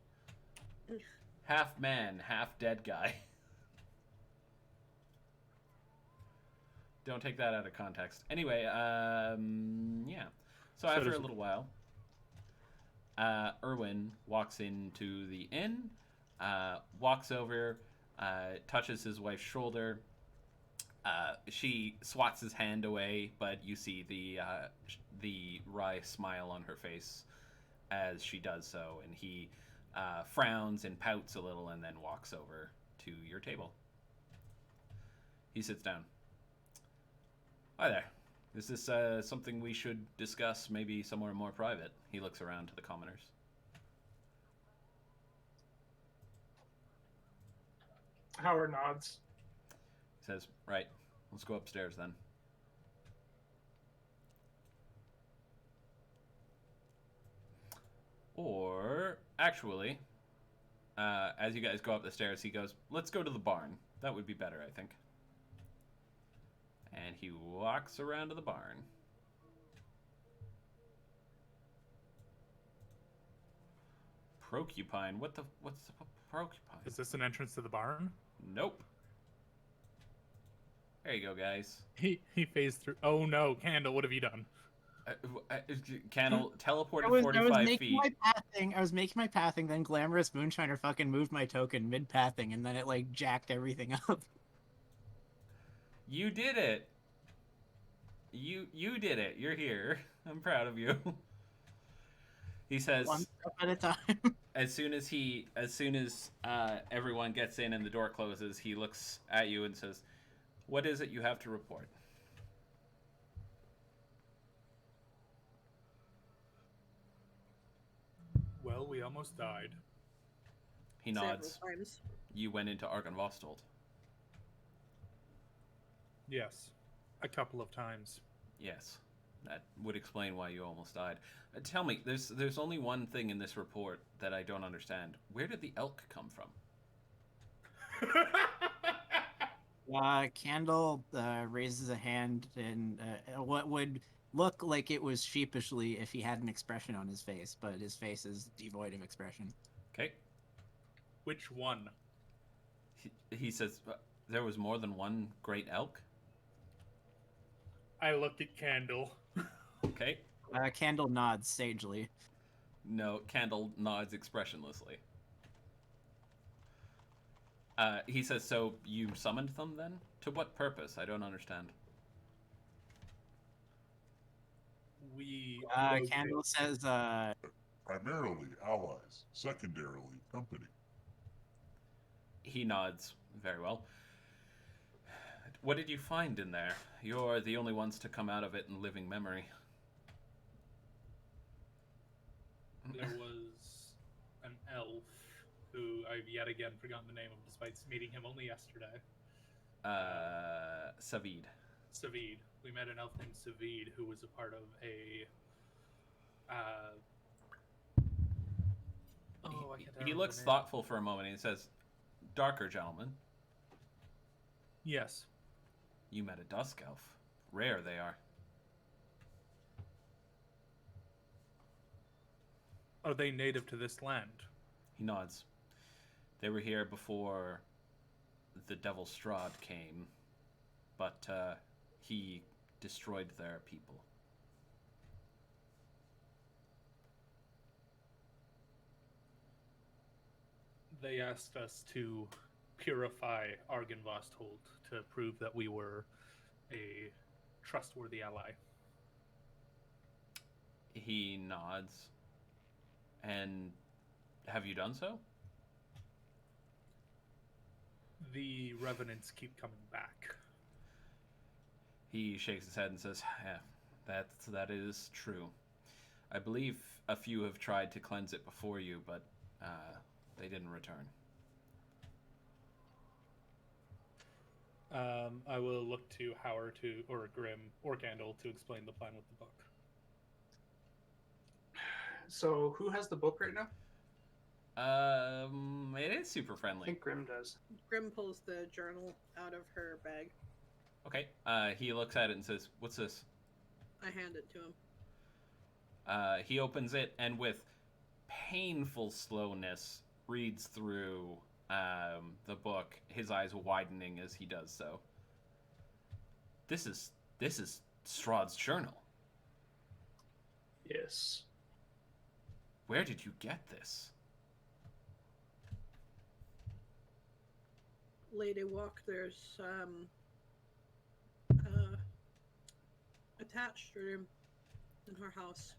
Half man, half dead guy. Don't take that out of context. Anyway, yeah. So after a little while, Erwin walks into the inn, walks over, touches his wife's shoulder. She swats his hand away, but you see the wry smile on her face as she does so, and he frowns and pouts a little and then walks over to your table. He sits down. Hi there. Is this something we should discuss maybe somewhere more private? He looks around to the commoners.
Howard nods.
He says, right, let's go upstairs then. Or, actually, as you guys go up the stairs, he goes, let's go to the barn. That would be better, I think. And he walks around to the barn. Procupine? What's the Procupine?
Is this an entrance to the barn?
Nope. There you go, guys.
He phased through. Oh no, Candle, what have you done?
Candle teleported
I was
45
making
feet.
my pathing. I was making my pathing. Then Glamorous Moonshiner fucking moved my token mid pathing, and then it like jacked everything up.
You did it. You did it. You're here. I'm proud of you. He says,
One step at a time.
as soon as everyone gets in and the door closes, he looks at you and says, "What is it you have to report?"
Well, we almost died.
He nods.
Several times.
You went into Argonvostold.
Yes, a couple of times.
Yes, that would explain why you almost died. Tell me, there's only one thing in this report that I don't understand. Where did the elk come from?
Candle raises a hand in what would look like it was sheepishly if he had an expression on his face, but his face is devoid of expression.
Okay.
Which one?
He says, there was more than one great elk?
I look at Candle.
Okay.
Candle nods sagely.
No, Candle nods expressionlessly. He says, so you summoned them then? To what purpose? I don't understand.
We located-
Candle says,
Primarily allies, secondarily company.
He nods. Very well. What did you find in there? You're the only ones to come out of it in living memory.
there was an elf who I've yet again forgotten the name of, despite meeting him only yesterday.
Savid.
Savid. We met an elf named Savid who was a part of a. I can't
He
remember
looks
the name.
thoughtful for a moment and he says, "Darker gentleman,
Yes.
you met a dusk elf. Rare they are."
Are they native to this land?
He nods. They were here before the Devil Strahd came, but he destroyed their people.
They asked us to purify Argynvostholt to prove that we were a trustworthy ally.
He nods. And have you done so?
The revenants keep coming back.
He shakes his head and says, yeah, that is true. I believe a few have tried to cleanse it before you, but they didn't return.
I will look to Howard or Grim or Candle to explain the plan with the book.
So, who has the book right now?
It is super
I
friendly.
think Grim does.
Grim pulls the journal out of her bag.
Okay. He looks at it and says, "What's this?"
I hand it to him.
He opens it and with painful slowness reads through the book, his eyes widening as he does so. This is Strahd's journal.
Yes.
Where did you get this?
Lady Walk, there's attached room in her house.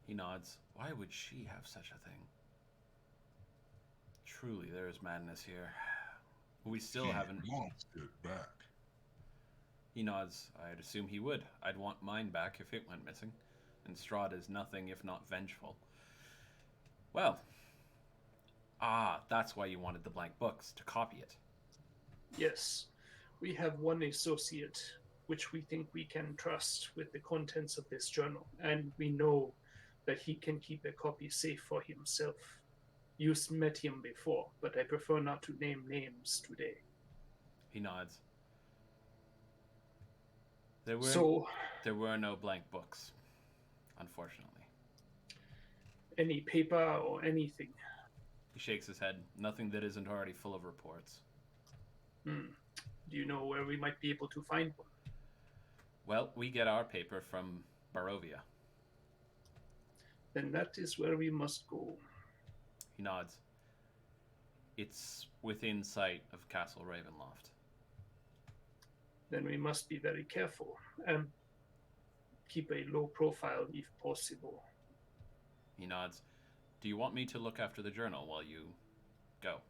He nods. Why would she have such a thing? Truly, there is madness here. We still
He
haven't.
wants it back.
He nods. I'd assume he would. I'd want mine back if it went missing. And Strahd is nothing if not vengeful. Well. That's why you wanted the blank books, to copy it.
Yes. We have one associate which we think we can trust with the contents of this journal, and we know that he can keep a copy safe for himself. You met him before, but I prefer not to name names today.
He nods. There were no blank books, unfortunately.
Any paper or anything?
He shakes his head. Nothing that isn't already full of reports.
Do you know where we might be able to find one?
Well, we get our paper from Barovia.
Then that is where we must go.
He nods. It's within sight of Castle Ravenloft.
Then we must be very careful and keep a low profile if possible.
He nods. Do you want me to look after the journal while you go?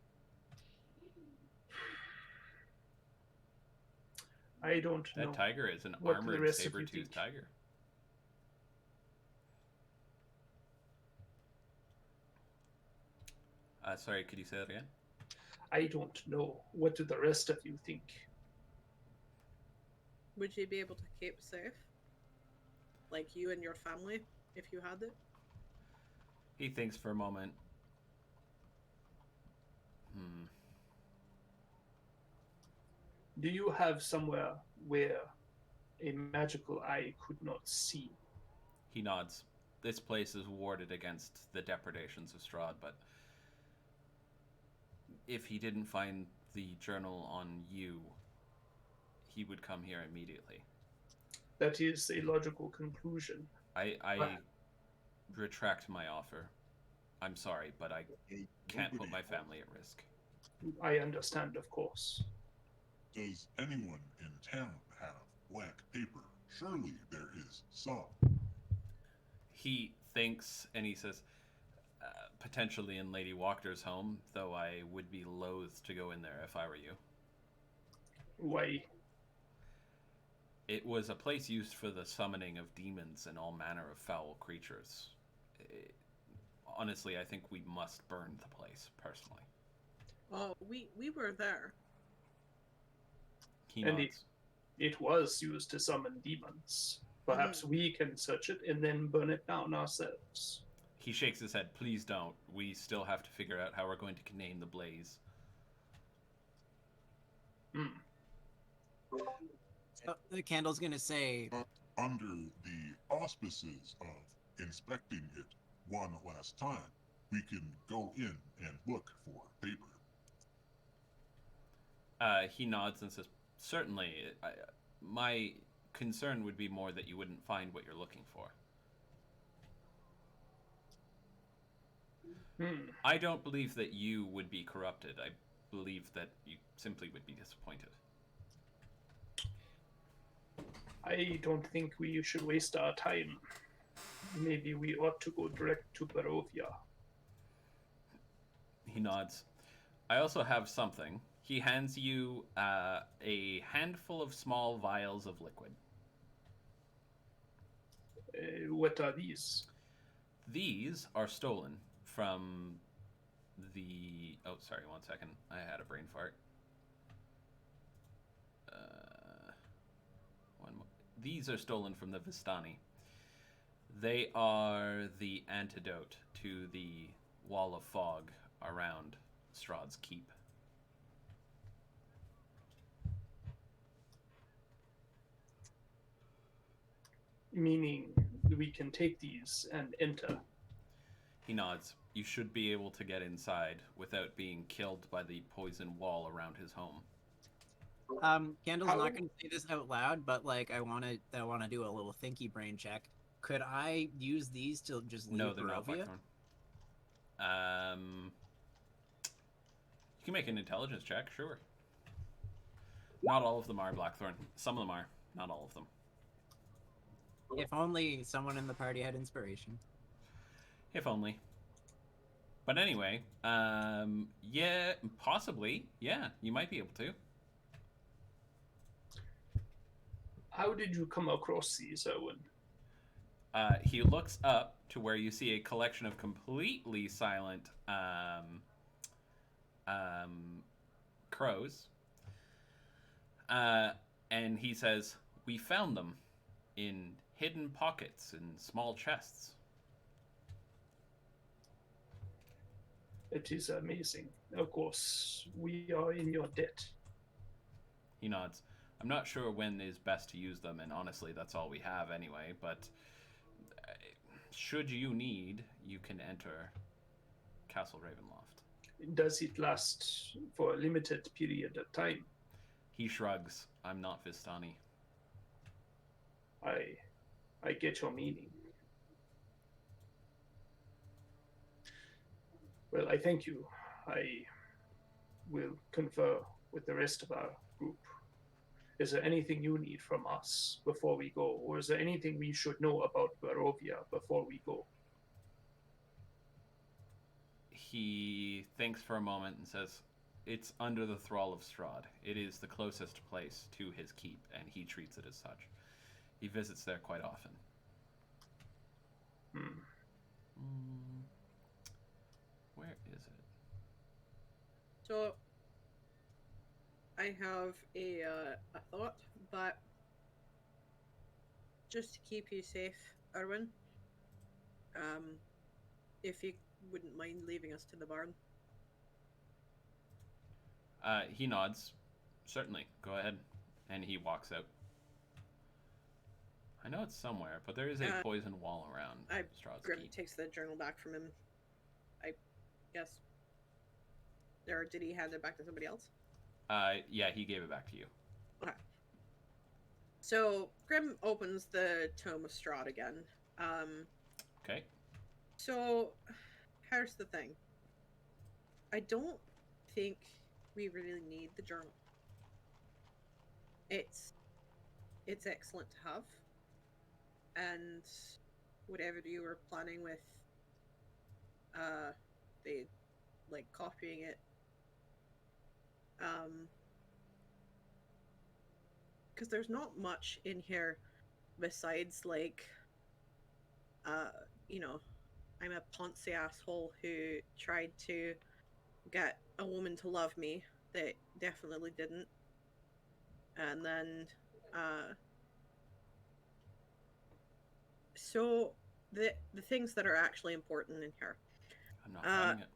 I don't know.
That tiger is an
What the
armored
rest of you
saber-toothed
think?
tiger. Sorry, could you say that again?
I don't know. What do the rest of you think?
Would you be able to keep safe? Like you and your family, if you had it?
He thinks for a moment.
Do you have somewhere where a magical eye could not see?
He nods. This place is warded against the depredations of Strahd, but if he didn't find the journal on you, he would come here immediately.
That is a logical conclusion.
I retract my offer. I'm sorry, but I can't put my family at risk.
I understand, of course.
Does anyone in town have blank paper? Surely there is some.
He thinks and he says, potentially in Lady Walker's home, though I would be loath to go in there if I were you.
Why?
It was a place used for the summoning of demons and all manner of foul creatures. Honestly, I think we must burn the place, personally.
Oh, we were there.
He
And
nods.
it was used to summon demons. Perhaps we can search it and then burn it down ourselves.
He shakes his head. Please don't. We still have to figure out how we're going to contain the blaze.
So the candle's gonna say,
Under the auspices of inspecting it one last time, we can go in and look for paper.
He nods and says, certainly. My concern would be more that you wouldn't find what you're looking for. I don't believe that you would be corrupted. I believe that you simply would be disappointed.
I don't think we should waste our time. Maybe we ought to go direct to Barovia.
He nods. I also have something. He hands you a handful of small vials of liquid.
What are these?
These are stolen from the... Oh, sorry, 1 second. I had a brain fart. These are stolen from the Vistani. They are the antidote to the wall of fog around Strahd's keep.
Meaning we can take these and enter.
He nods. You should be able to get inside without being killed by the poison wall around his home.
Candle's not gonna say this out loud, but like I wanna do a little thinky brain check. Could I use these to just leave
No, they're not
Barovia?
Blackthorn. You can make an intelligence check, sure. Not all of them are Blackthorn. Some of them are. Not all of them.
If only someone in the party had inspiration.
If only. But anyway, yeah, possibly. Yeah, you might be able to.
How did you come across these, Owen?
He looks up to where you see a collection of completely silent crows. And he says, we found them in hidden pockets in small chests.
It is amazing. Of course, we are in your debt.
He nods. I'm not sure when is best to use them, and honestly, that's all we have anyway, but should you need, you can enter Castle Ravenloft.
Does it last for a limited period of time?
He shrugs. I'm not Vistani.
I get your meaning. Well, I thank you. I will confer with the rest of our group. Is there anything you need from us before we go? Or is there anything we should know about Barovia before we go?
He thinks for a moment and says, it's under the thrall of Strahd. It is the closest place to his keep, and he treats it as such. He visits there quite often. Where is it?
So, I have a thought, but just to keep you safe, Erwin, if you wouldn't mind leaving us to the barn.
He nods. Certainly. Go ahead. And he walks out. I know it's somewhere, but there is a poison wall around Strahd's
Grim
keep.
takes the journal back from him. I guess. Or did he hand it back to somebody else?
Yeah, he gave it back to you.
Okay. So Grim opens the Tome of Strahd again.
Okay.
So here's the thing. I don't think we really need the journal. It's excellent to have, and whatever you were planning with the like copying it. Because there's not much in here besides like you know, I'm a poncy asshole who tried to get a woman to love me that definitely didn't. And then so the things that are actually important in here.
I'm not finding it.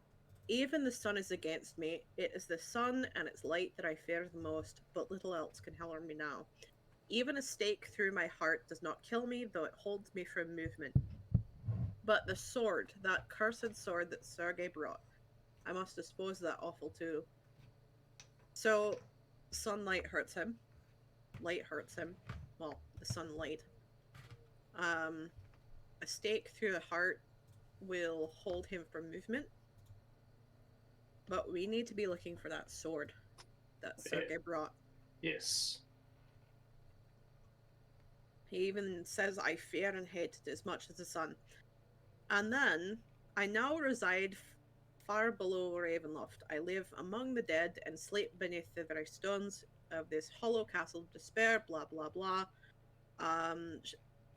Even the sun is against me. It is the sun and its light that I fear the most, but little else can harm me now. Even a stake through my heart does not kill me, though it holds me from movement. But the sword, that cursed sword that Sergei brought, I must dispose of that awful too. So, sunlight hurts him. Light hurts him. Well, the sunlight. A stake through the heart will hold him from movement. But we need to be looking for that sword that Sergei brought.
Yes.
He even says, I fear and hate it as much as the sun. And then, I now reside far below Ravenloft. I live among the dead and sleep beneath the very stones of this hollow castle of despair, blah, blah, blah.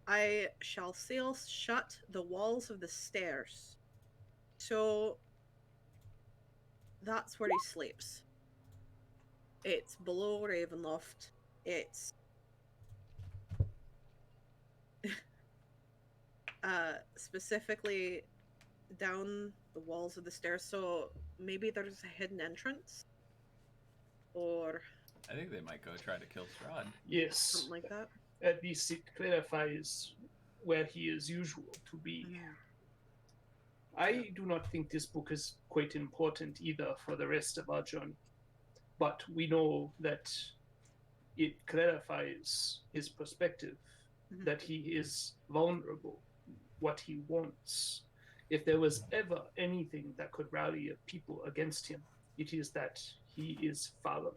I shall sail shut the walls of the stairs. So, that's where he sleeps. It's below Ravenloft. It's specifically down the walls of the stairs, so maybe there's a hidden entrance? Or
I think they might go try to kill Strahd.
Yes.
something like that?
At least it clarifies where he is usual to be. I do not think this book is quite important either for the rest of our journey. But we know that it clarifies his perspective, that he is vulnerable, what he wants. If there was ever anything that could rally a people against him, it is that he is fallen.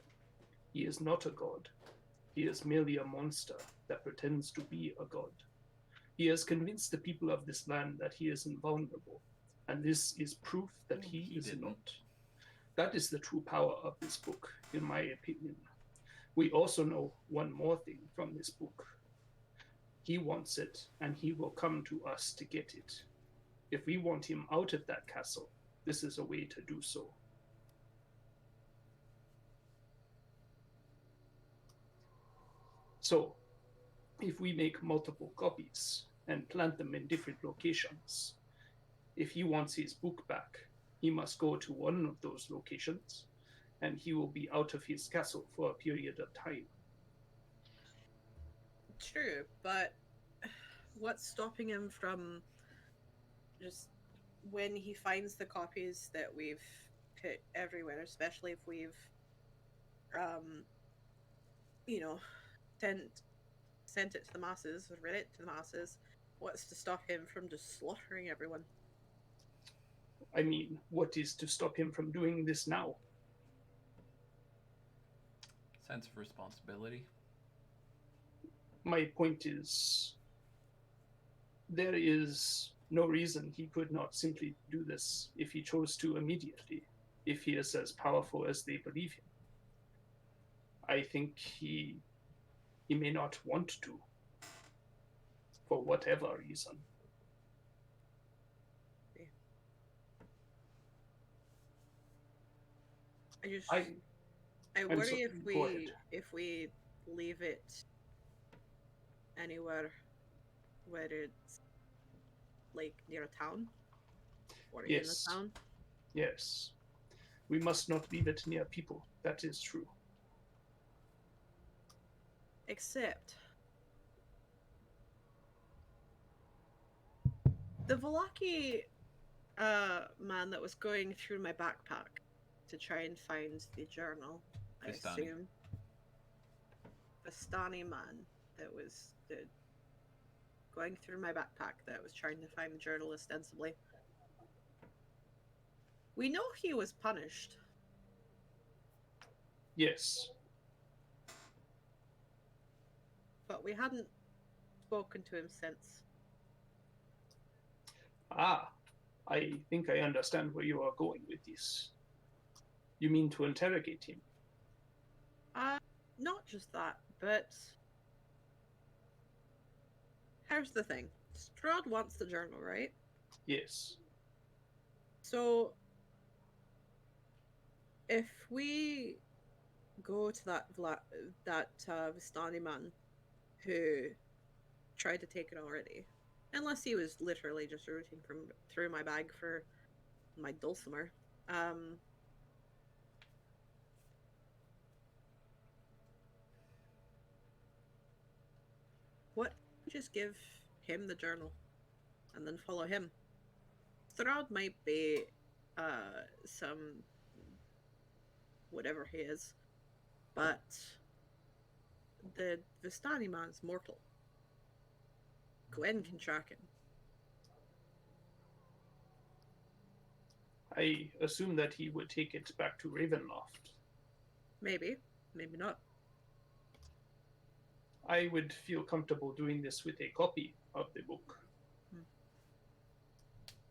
He is not a god. He is merely a monster that pretends to be a god. He has convinced the people of this land that he is invulnerable, and this is proof that he is
didn't.
not. That is the true power of this book, in my opinion. We also know one more thing from this book. He wants it, and he will come to us to get it. If we want him out of that castle, this is a way to do so. So, if we make multiple copies and plant them in different locations, if he wants his book back, he must go to one of those locations, and he will be out of his castle for a period of time.
True, but what's stopping him from just when he finds the copies that we've put everywhere, especially if we've you know, sent it to the masses or read it to the masses, what's to stop him from just slaughtering everyone?
I mean, what is to stop him from doing this now?
Sense of responsibility.
My point is, there is no reason he could not simply do this if he chose to immediately, if he is as powerful as they believe him. I think he may not want to, for whatever reason.
I worry
sorry, go ahead.
if we leave it anywhere where it's like near a town or in
Yes.
a town.
Yes. We must not leave it near people. That is true.
Except the Velaki man that was going through my backpack to try and find the journal, I
Vistani.
assume. Vistani man that was going through my backpack that was trying to find the journal ostensibly. We know he was punished.
Yes.
But we hadn't spoken to him since.
I think I understand where you are going with this. You mean to interrogate him?
Not just that, but here's the thing. Strahd wants the journal, right?
Yes.
So if we go to that Vistani man who tried to take it already, unless he was literally just rooting through my bag for my dulcimer, what if we just give him the journal and then follow him? Strahd might be some whatever he is, but the Vistani man's mortal. Gwen can track him.
I assume that he would take it back to Ravenloft.
Maybe, maybe not.
I would feel comfortable doing this with a copy of the book.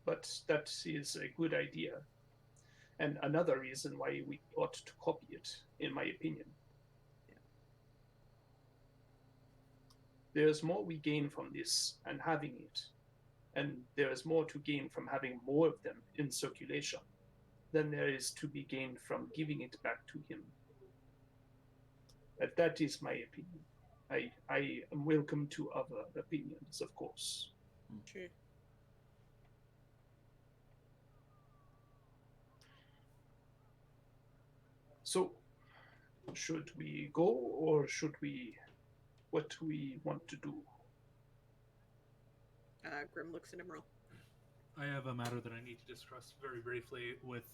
But that is a good idea. And another reason why we ought to copy it, in my opinion.
Yeah.
There's more we gain from this and having it. And there is more to gain from having more of them in circulation than there is to be gained from giving it back to him. But that is my opinion. I am welcome to other opinions, of course.
True.
So, should we go or should we... What do we want to do?
Grim looks at him real.
I have a matter that I need to discuss very briefly with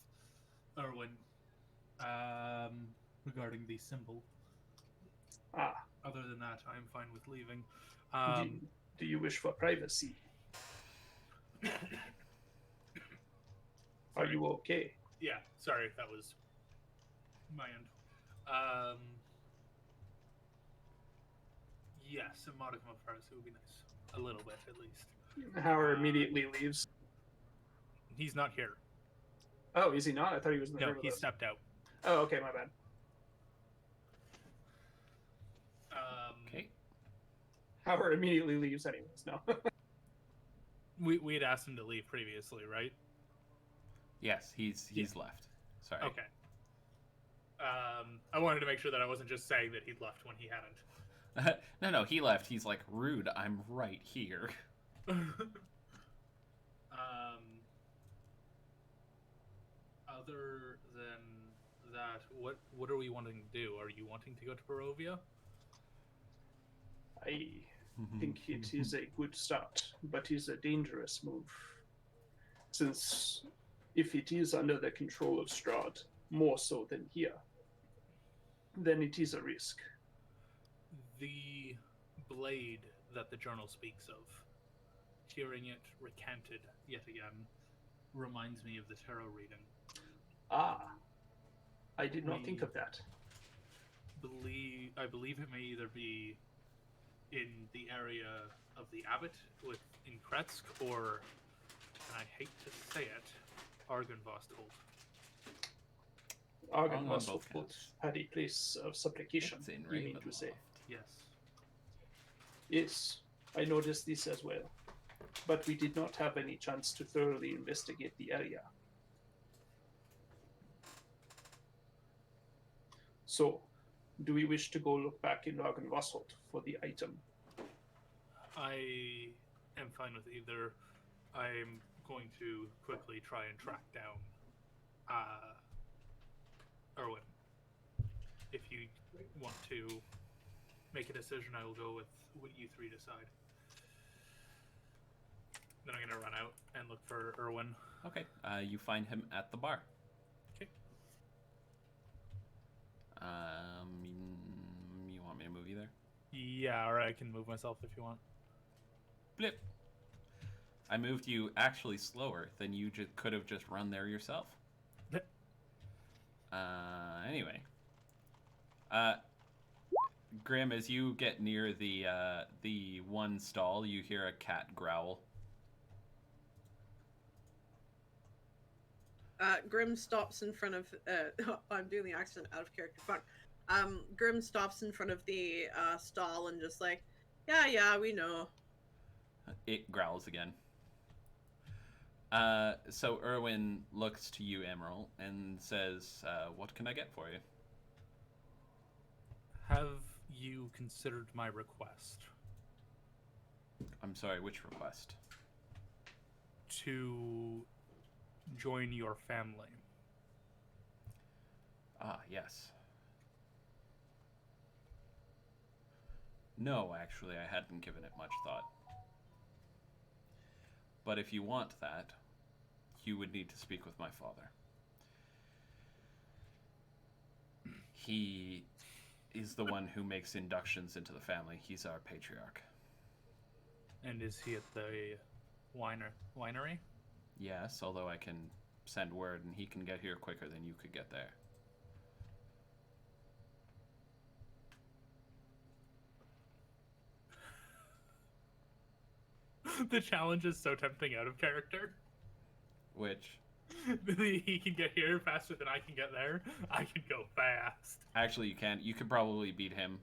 Erwin regarding the symbol.
Ah.
Other than that, I'm fine with leaving.
Do you wish for privacy? Are you okay?
Yeah, sorry, that was my end. Yes, a modicum of privacy would be nice. A little bit, at least.
Howard immediately leaves.
He's not here.
Oh, is he not? I thought he was in the
No,
room with
he
us.
stepped out.
Oh, okay, my bad.
Okay.
Howard immediately leaves anyways, no.
We had asked him to leave previously, right?
Yes, he's left. Sorry.
Okay. I wanted to make sure that I wasn't just saying that he'd left when he hadn't.
No, he left. He's like, rude, I'm right here.
Other than that, what are we wanting to do? Are you wanting to go to Barovia?
I think it is a good start, but is a dangerous move. Since if it is under the control of Strahd, more so than here, then it is a risk.
The blade that the journal speaks of, hearing it recanted yet again, reminds me of the tarot reading.
Ah, I did not think of that.
I believe it may either be in the area of the abbot in Kretsk, or, and I hate to say it, Argynvostholt.
Argynvostholt had a place of supplication,
It's in
you mean to
Ravenloft.
say.
Yes.
Yes, I noticed this as well. But we did not have any chance to thoroughly investigate the area. So, do we wish to go look back in Argynvostholt for the item?
I am fine with either. I'm going to quickly try and track down Erwin. If you want to make a decision, I will go with what you three decide. Then I'm going to run out and look for Erwin.
Okay. You find him at the bar.
Okay.
You want me to move you there?
Yeah, or I can move myself if you want.
Blip. I moved you actually slower than you could have just run there yourself.
Blip.
Anyway. Grim, as you get near the one stall, you hear a cat growl.
Grim stops in front of. I'm doing the accent out of character. Fuck. Grim stops in front of the stall and just like, yeah, we know.
It growls again. So Erwin looks to you, Emerald, and says, "What can I get for you?"
Have you considered my request
I'm sorry, which request?
to join your family?
Ah, yes. No, actually, I hadn't given it much thought. But if you want that, you would need to speak with my father. He is the one who makes inductions into the family. He's our patriarch.
And is he at the winery?
Yes, although I can send word and he can get here quicker than you could get there.
The challenge is so tempting out of character.
Which,
He can get here faster than I can get there. I can go fast.
actually, you can. You could probably beat him.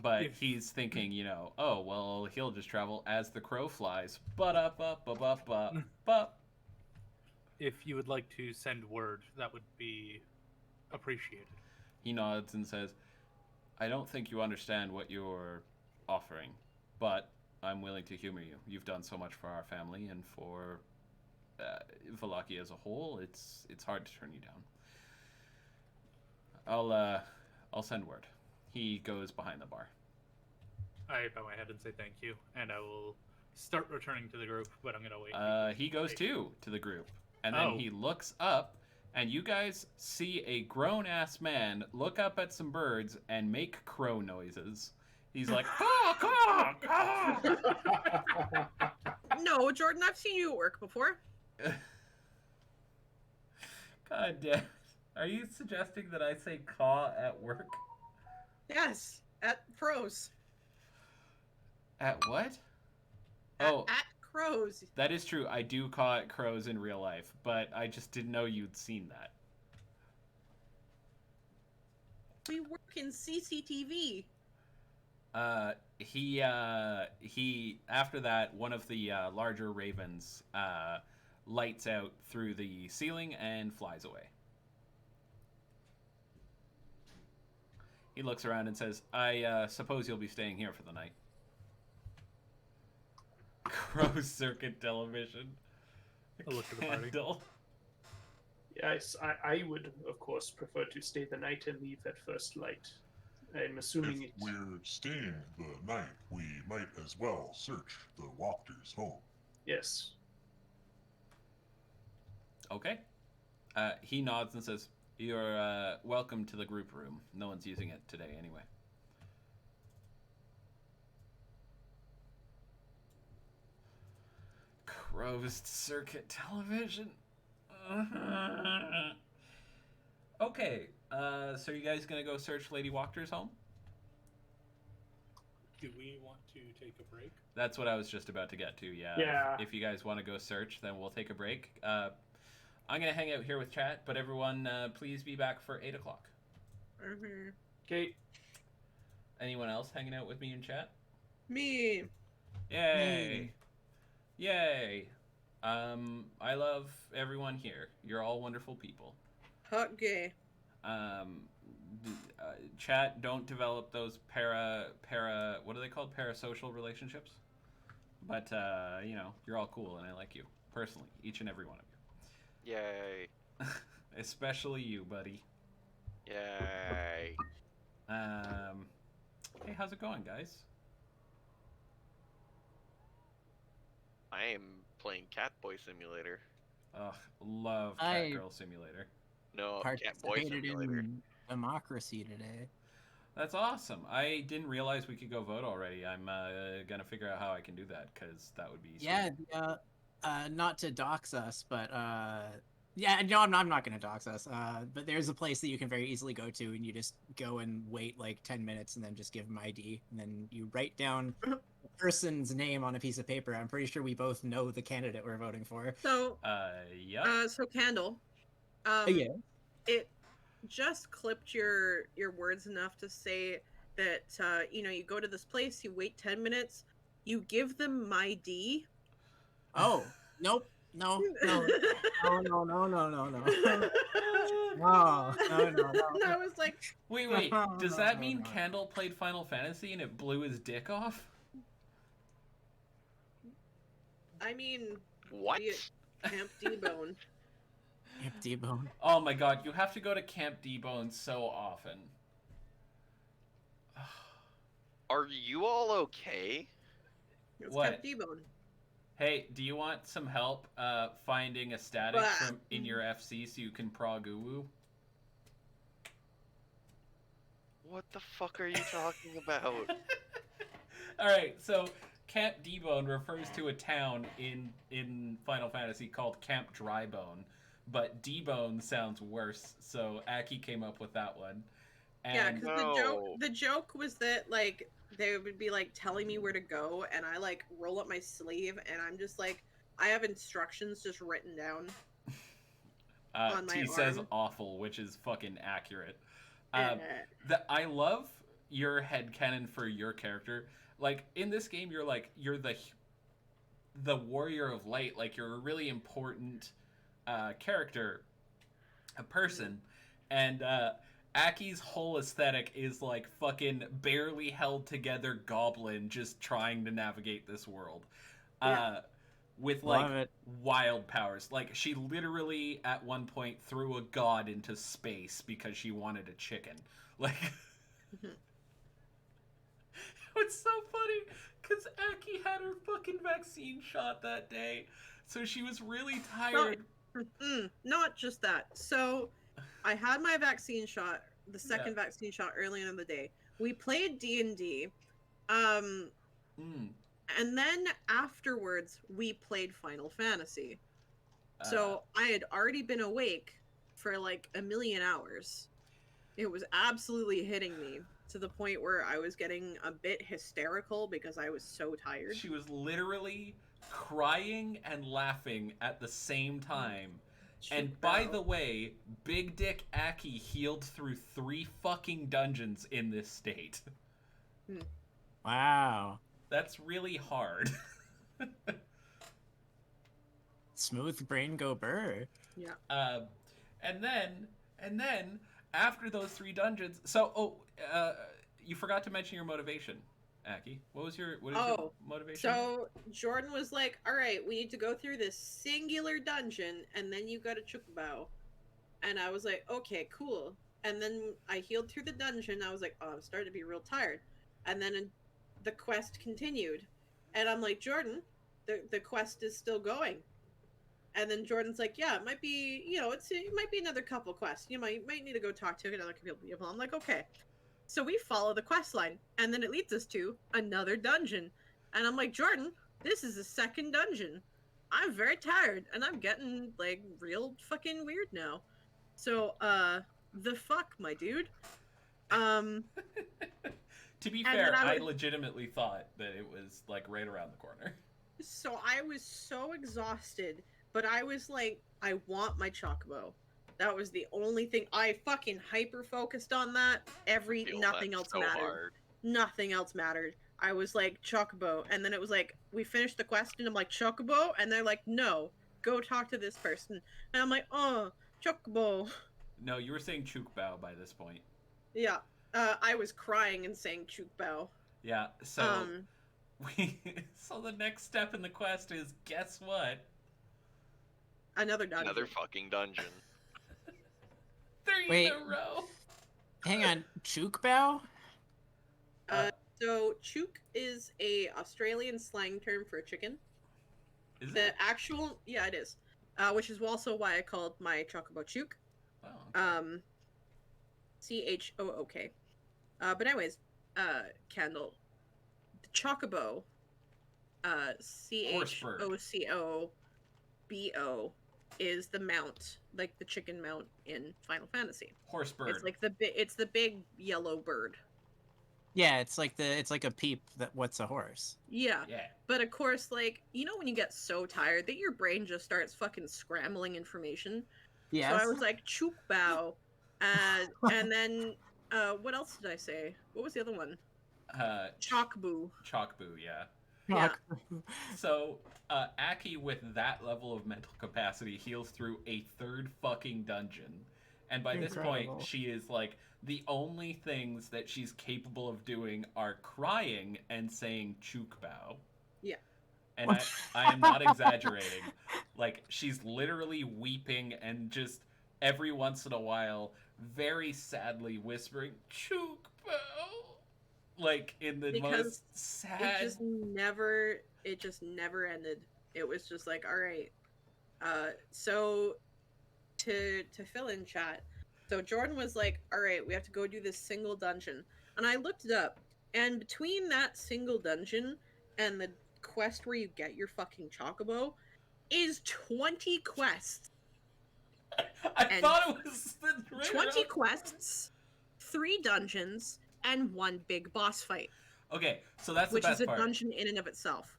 But he's thinking, oh, well, he'll just travel as the crow flies. But
If you would like to send word, that would be appreciated.
He nods and says, I don't think you understand what you're offering, but I'm willing to humor you. You've done so much for our family and for Valaki as a whole. It's hard to turn you down. I'll send word. He goes behind the bar.
I bow my head and say thank you, and I will start returning to the group, but I'm gonna wait.
He goes too to the group, and then he looks up, and you guys see a grown-ass man look up at some birds and make crow noises. He's like, caw, caw, caw.
No, Jordan, I've seen you at work before.
God damn. Are you suggesting that I say caw at work?
Yes, at Crows.
At what?
At Crows.
That is true. I do caw at crows in real life, but I just didn't know you'd seen that.
We work in CCTV.
He after that, one of the larger ravens lights out through the ceiling and flies away. He looks around and says, I suppose you'll be staying here for the night. Crow circuit television.
I'll look at the party.
Candle.
Yes, I would, of course, prefer to stay the night and leave at first light. I'm assuming
If we're staying the night, we might as well search the Walker's home.
Yes.
Okay. He nods and says, you're welcome to the group room. No one's using it today anyway. Closed circuit television. Okay, so you guys gonna go search Lady Walker's home?
Do we want to take a break?
That's what I was just about to get to, yeah.
Yeah.
If you guys want to go search, then we'll take a break. I'm gonna hang out here with chat, but everyone, please be back for 8 o'clock.
Mm-hmm.
Okay.
Anyone else hanging out with me in chat?
Me.
Yay! Yay! I love everyone here. You're all wonderful people.
Hot gay.
Chat, don't develop those what are they called? Parasocial relationships. But, you're all cool and I like you. Personally, each and every one of you.
Yay.
Especially you, buddy.
Yay.
Hey, how's it going, guys?
I am playing Catboy Simulator.
Ugh, love Catgirl Simulator.
No, Catboy
Participated
Simulator.
in democracy today.
That's awesome. I didn't realize we could go vote already. I'm gonna figure out how I can do that, because that would be sweet.
Yeah, not to dox us, but yeah, no, I'm not gonna dox us. But there's a place that you can very easily go to, and you just go and wait like 10 minutes, and then just give them ID, and then you write down person's name on a piece of paper, I'm pretty sure we both know the candidate we're voting for.
So,
Yep.
so Candle,
Yeah.
it just clipped your words enough to say that you go to this place, you wait 10 minutes, you give them my D.
Oh, nope. No. No, no, no, no, no, no.
Oh,
No, no, no, no.
And I was like,
Wait. Does that mean
No.
Candle played Final Fantasy and it blew his dick off?
I mean,
What?
Camp D-Bone.
Empty bone.
Oh my god, you have to go to Camp D-Bone so often.
Are you all okay?
It's
What?
Camp D-Bone.
Hey, do you want some help finding a static
Bah.
from in your FC so you can prog uwu?
What the fuck are you talking about?
Alright, so Camp D-Bone refers to a town in Final Fantasy called Camp Drybone, but D-Bone sounds worse, so Aki came up with that one.
Yeah,
And
because
No.
the joke was that like they would be like telling me where to go, and I like roll up my sleeve, and I'm just like, I have instructions just written down. on my
T says
arm.
awful, which is fucking accurate.
Eh.
I love your headcanon for your character. Like in this game, you're the warrior of light. Like you're a really important character, a person, and Aki's whole aesthetic is like fucking barely held together goblin just trying to navigate this world.
Yeah.
With
Love
like
it.
wild powers. Like she literally at one point threw a god into space because she wanted a chicken. Like it's so funny because Aki had her fucking vaccine shot that day, so she was really tired.
Not just that. So I had my vaccine shot, the second vaccine shot earlier in the day. We played D&D. And then afterwards we played Final Fantasy. So I had already been awake for like a million hours. It was absolutely hitting me to the point where I was getting a bit hysterical because I was so tired.
She was literally crying and laughing at the same time. And by the way, Big Dick Aki healed through 3 fucking dungeons in this state.
Wow.
That's really hard.
Smooth brain go burr.
Yeah.
And then after those 3 dungeons, so you forgot to mention your motivation, Aki. What is your motivation?
So Jordan was like, "All right, we need to go through this singular dungeon, and then you got a chocobo." And I was like, "Okay, cool." And then I healed through the dungeon. I was like, "Oh, I'm starting to be real tired." And then the quest continued, and I'm like, "Jordan, the quest is still going." And then Jordan's like, "Yeah, it might be, it might be another couple quests. You might need to go talk to another couple people." I'm like, "Okay." So we follow the quest line, and then it leads us to another dungeon. And I'm like, "Jordan, this is the second dungeon. I'm very tired, and I'm getting like real fucking weird now." So, the fuck, my dude.
To be
and
fair,
then
I legitimately thought that it was like right around the corner.
So I was so exhausted, but I was like, I want my chocobo. That was the only thing. I fucking hyper focused on that. Nothing else
so
mattered.
hard.
Nothing else mattered. I was like, chocobo. And then it was like, we finished the quest, and I'm like, chocobo? And they're like, no, go talk to this person. And I'm like, oh, chocobo.
No, you were saying Chukbao by this point.
Yeah. I was crying and saying chukbao.
Yeah, so so the next step in the quest is, guess what?
Another dungeon.
Another fucking dungeon.
3 in a row.
Hang on, Chukbao?
So chook is a Australian slang term for a chicken.
Is
The
it?
actual, yeah, it is. Which is also why I called my chocobo chook.
Oh, okay.
CHOOK. But anyways, Candle, the chocobo, CHOCOBO, is the mount, like the chicken mount in Final Fantasy.
Horse bird.
It's like it's the big yellow bird.
Yeah, it's like a peep that what's a horse.
Yeah.
Yeah.
But of course, like, you know when you get so tired that your brain just starts fucking scrambling information?
Yes.
So I was like, chook bow. And then, what else did I say? What was the other one? Chalkboo.
Chalkboo, yeah.
Yeah.
So, Aki, with that level of mental capacity, heals through a third fucking dungeon. And by this
Incredible.
point, she is like, the only things that she's capable of doing are crying and saying chukbao.
Yeah.
And I am not exaggerating. Like, she's literally weeping and just every once in a while, very sadly whispering, chukbao. Like, in the
Because
most sad...
it just never ended. It was just like, all right. So to fill in chat, so Jordan was like, all right, we have to go do this single dungeon. And I looked it up, and between that single dungeon and the quest where you get your fucking chocobo is 20 quests.
I thought it was the
20 quests, 3 dungeons, and 1 big boss fight.
Okay, so that's the
which
best
is a
part.
dungeon in and of itself.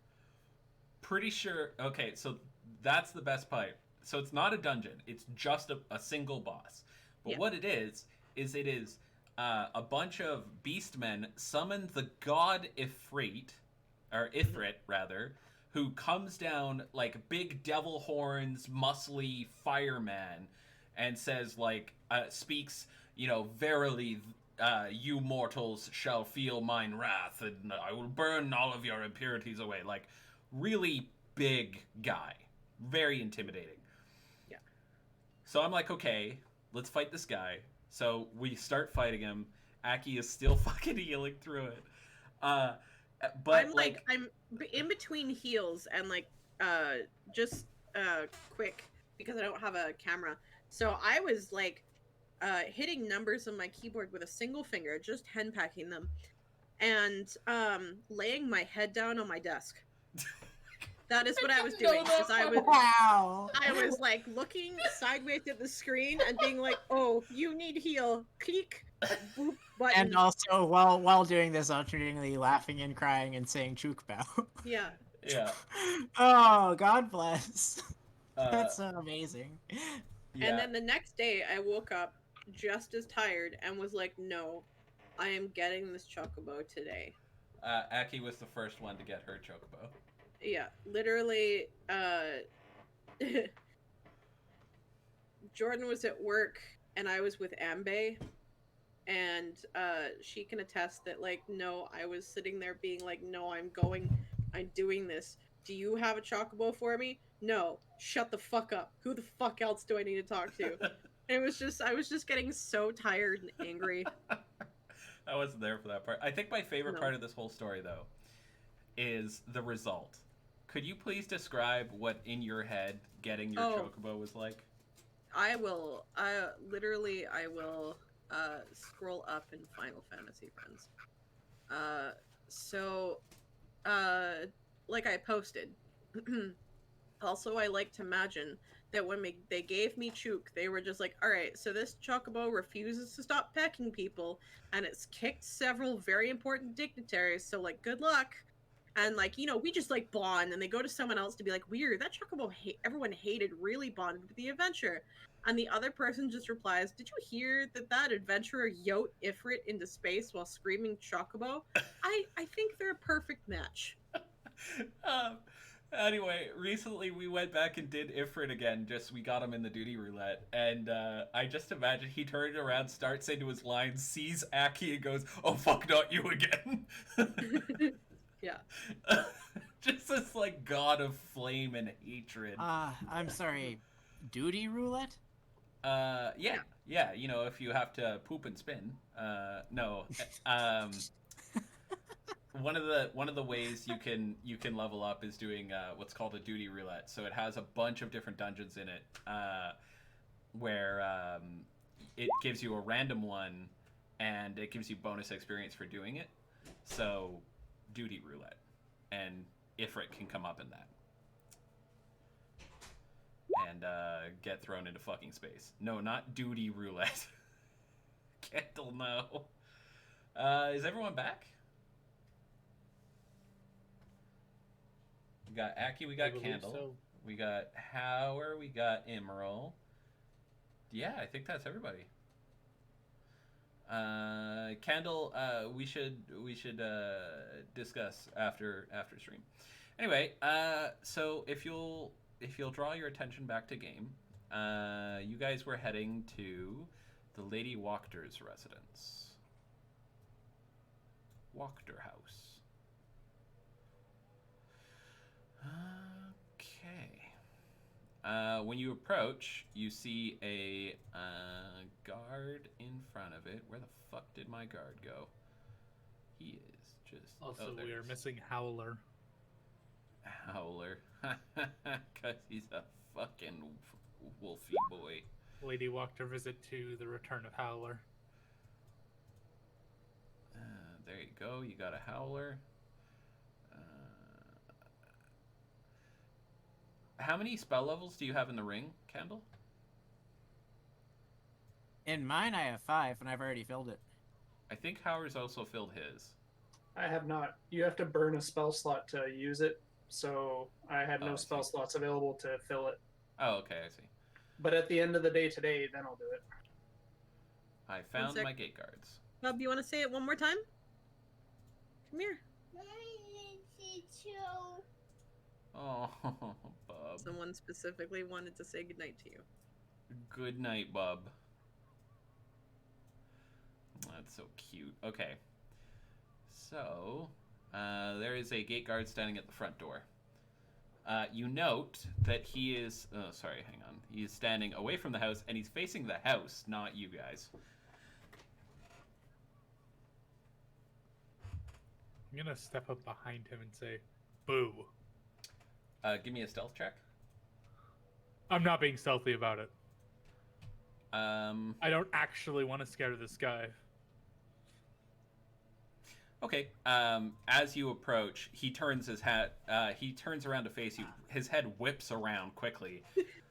Pretty sure. Okay, so that's the best part. So it's not a dungeon; it's just a single boss. But what it is it is a bunch of beastmen summon the god Ifrit, or Ifrit rather, who comes down like big devil horns, muscly fireman, and says like speaks, verily. You mortals shall feel mine wrath, and I will burn all of your impurities away. Like, really big guy. Very intimidating.
Yeah.
So I'm like, okay, let's fight this guy. So we start fighting him. Aki is still fucking healing through it. But
I'm in between heals and just quick because I don't have a camera. So I was like hitting numbers on my keyboard with a single finger, just henpecking them, and laying my head down on my desk. That is what I was doing because I was like looking sideways at the screen and being like, "Oh, you need heal." Click, boop, button.
And also while doing this, alternatingly laughing and crying and saying chukbao.
Yeah.
Yeah.
Oh, God bless. That's so amazing.
Yeah.
And then the next day, I woke up just as tired and was like, "No, I am getting this chocobo today."
Aki was the first one to get her chocobo.
Yeah, literally, Jordan was at work and I was with Ambe, and she can attest that, like, no, I was sitting there being like, "No, I'm doing this. Do you have a chocobo for me? No. Shut the fuck up. Who the fuck else do I need to talk to?" And I was just getting so tired and angry.
I wasn't there for that part. I think my favorite part of this whole story, though, is the result. Could you please describe what in your head getting your chocobo was like?
I will scroll up in Final Fantasy Friends. Like I posted. Also, I like to imagine that when they gave me Chook, they were just like, all right, so this chocobo refuses to stop pecking people, and it's kicked several very important dignitaries, so, like, good luck. And, like, we just, like, bond, and they go to someone else to be like, weird, that chocobo everyone hated really bonded with the adventurer. And the other person just replies, did you hear that adventurer yote Ifrit into space while screaming chocobo? I think they're a perfect match.
Anyway, recently we went back and did Ifrit again, we got him in the duty roulette, and I just imagine he turned around, starts into his line, sees Aki and goes, oh fuck, not you again.
Yeah.
Just this, like, god of flame and hatred.
I'm sorry, duty roulette?
Yeah, if you have to poop and spin. No. One of the ways you can level up is doing what's called a duty roulette. So it has a bunch of different dungeons in it, where it gives you a random one, and it gives you bonus experience for doing it. So duty roulette, and Ifrit can come up in that and get thrown into fucking space. No, not duty roulette. Kendall, no. Is everyone back? We got Aki, we
I
got
believe
Candle,
so.
we got Hauer, we got Emerald. Yeah, I think that's everybody. Candle, we should discuss after stream. Anyway, so if you'll draw your attention back to game, you guys were heading to the Lady Walkter's residence. Walkter House. Okay. When you approach, you see a guard in front of it. Where the fuck did my guard go? He is just...
Also,
there
we
he
are
is.
missing Howler.
Howler. Because he's a fucking wolfy boy.
Lady walked her visit to the return of Howler.
There you go. You got a Howler. How many spell levels do you have in the ring, Candle?
In mine, I have 5, and I've already filled it.
I think Howard's also filled his.
I have not. You have to burn a spell slot to use it, so I had
Oh,
no
I
spell
see.
slots available to fill it.
Oh, okay, I see.
But at the end of the day today, then I'll do it.
I found
sec.
my gate guards.
Bob, you want to say it one more time? Come here.
Oh, Bub.
Someone specifically wanted to say goodnight to you.
Good night, Bub. That's so cute. Okay. So, there is a gate guard standing at the front door. You note that he is... Oh, sorry, hang on. He is standing away from the house, and he's facing the house, not you guys.
I'm gonna step up behind him and say, "Boo."
Give me a stealth check.
I'm not being stealthy about it.
Um,
I don't actually want to scare this guy.
okay. As you approach, he turns his hat. He turns around to face you. His head whips around quickly.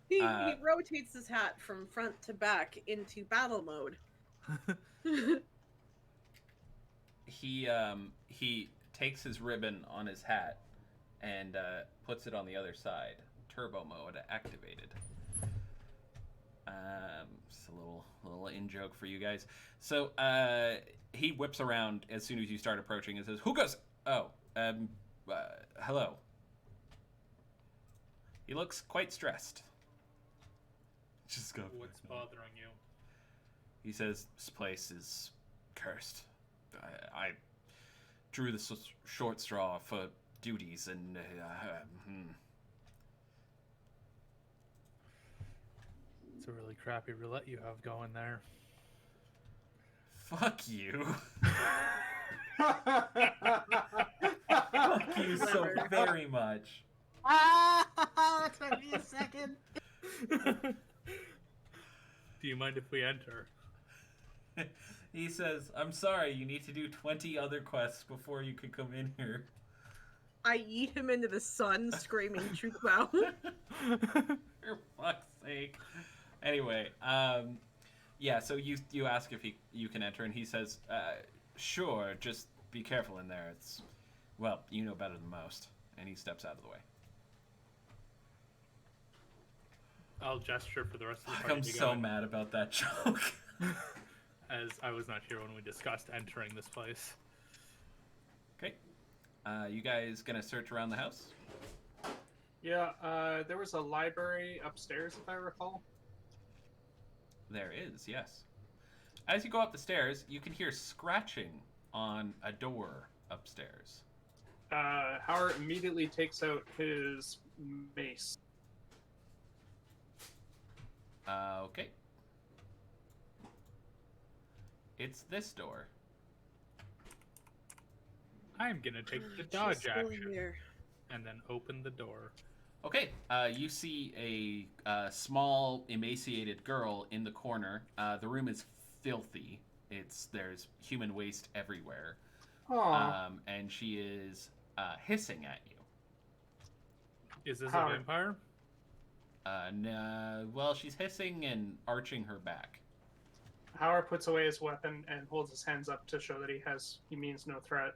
He rotates his hat from front to back into battle mode.
He takes his ribbon on his hat and puts it on the other side. Turbo mode activated. Just a little in joke for you guys. So he whips around as soon as you start approaching and says, "Who goes? Oh, hello." He looks quite stressed. Just go.
What's bothering you?
He says, "This place is cursed. I drew the short straw for duties, and
It's a really crappy roulette you have going there.
fuck you." Fuck you so
Clever.
very much.
Ah! It took me a second.
Do you mind if we enter?
He says, "I'm sorry, you need to do 20 other quests before you could come in here."
I eat him into the sun, screaming truth bow.
For fuck's sake. Anyway, yeah, so you ask if you can enter, and he says, "Sure, just be careful in there. It's, well, you know better than most." And he steps out of the way.
I'll gesture for the rest of the
Fuck,
party
I'm
to go
so
in,
mad about that joke.
as I was not here when we discussed entering this place.
Okay. You guys gonna search around the house?
Yeah, there was a library upstairs, if I recall.
There is, yes. As you go up the stairs, you can hear scratching on a door upstairs.
Howard immediately takes out his mace.
Okay. It's this door.
I'm gonna take the
Just
dodge
go
action
here.
and then open the door.
Okay, you see a small, emaciated girl in the corner. The room is filthy. There's human waste everywhere.
Aww.
And she is hissing at you.
Is this
Howard.
a vampire?
No, well, she's hissing and arching her back.
Howard puts away his weapon and holds his hands up to show that he means no threat.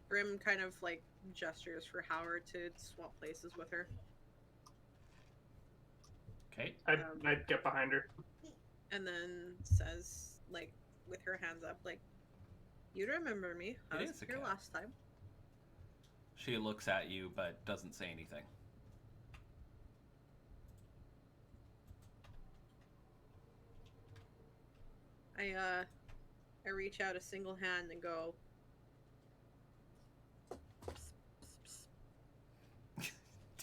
Grim kind of like gestures for Howard to swap places with her.
Okay.
I'd get behind her.
And then says, like, with her hands up, like, you remember me. I
It
was
is a
here
cat.
last time.
She looks at you but doesn't say anything.
I reach out a single hand and go.
Do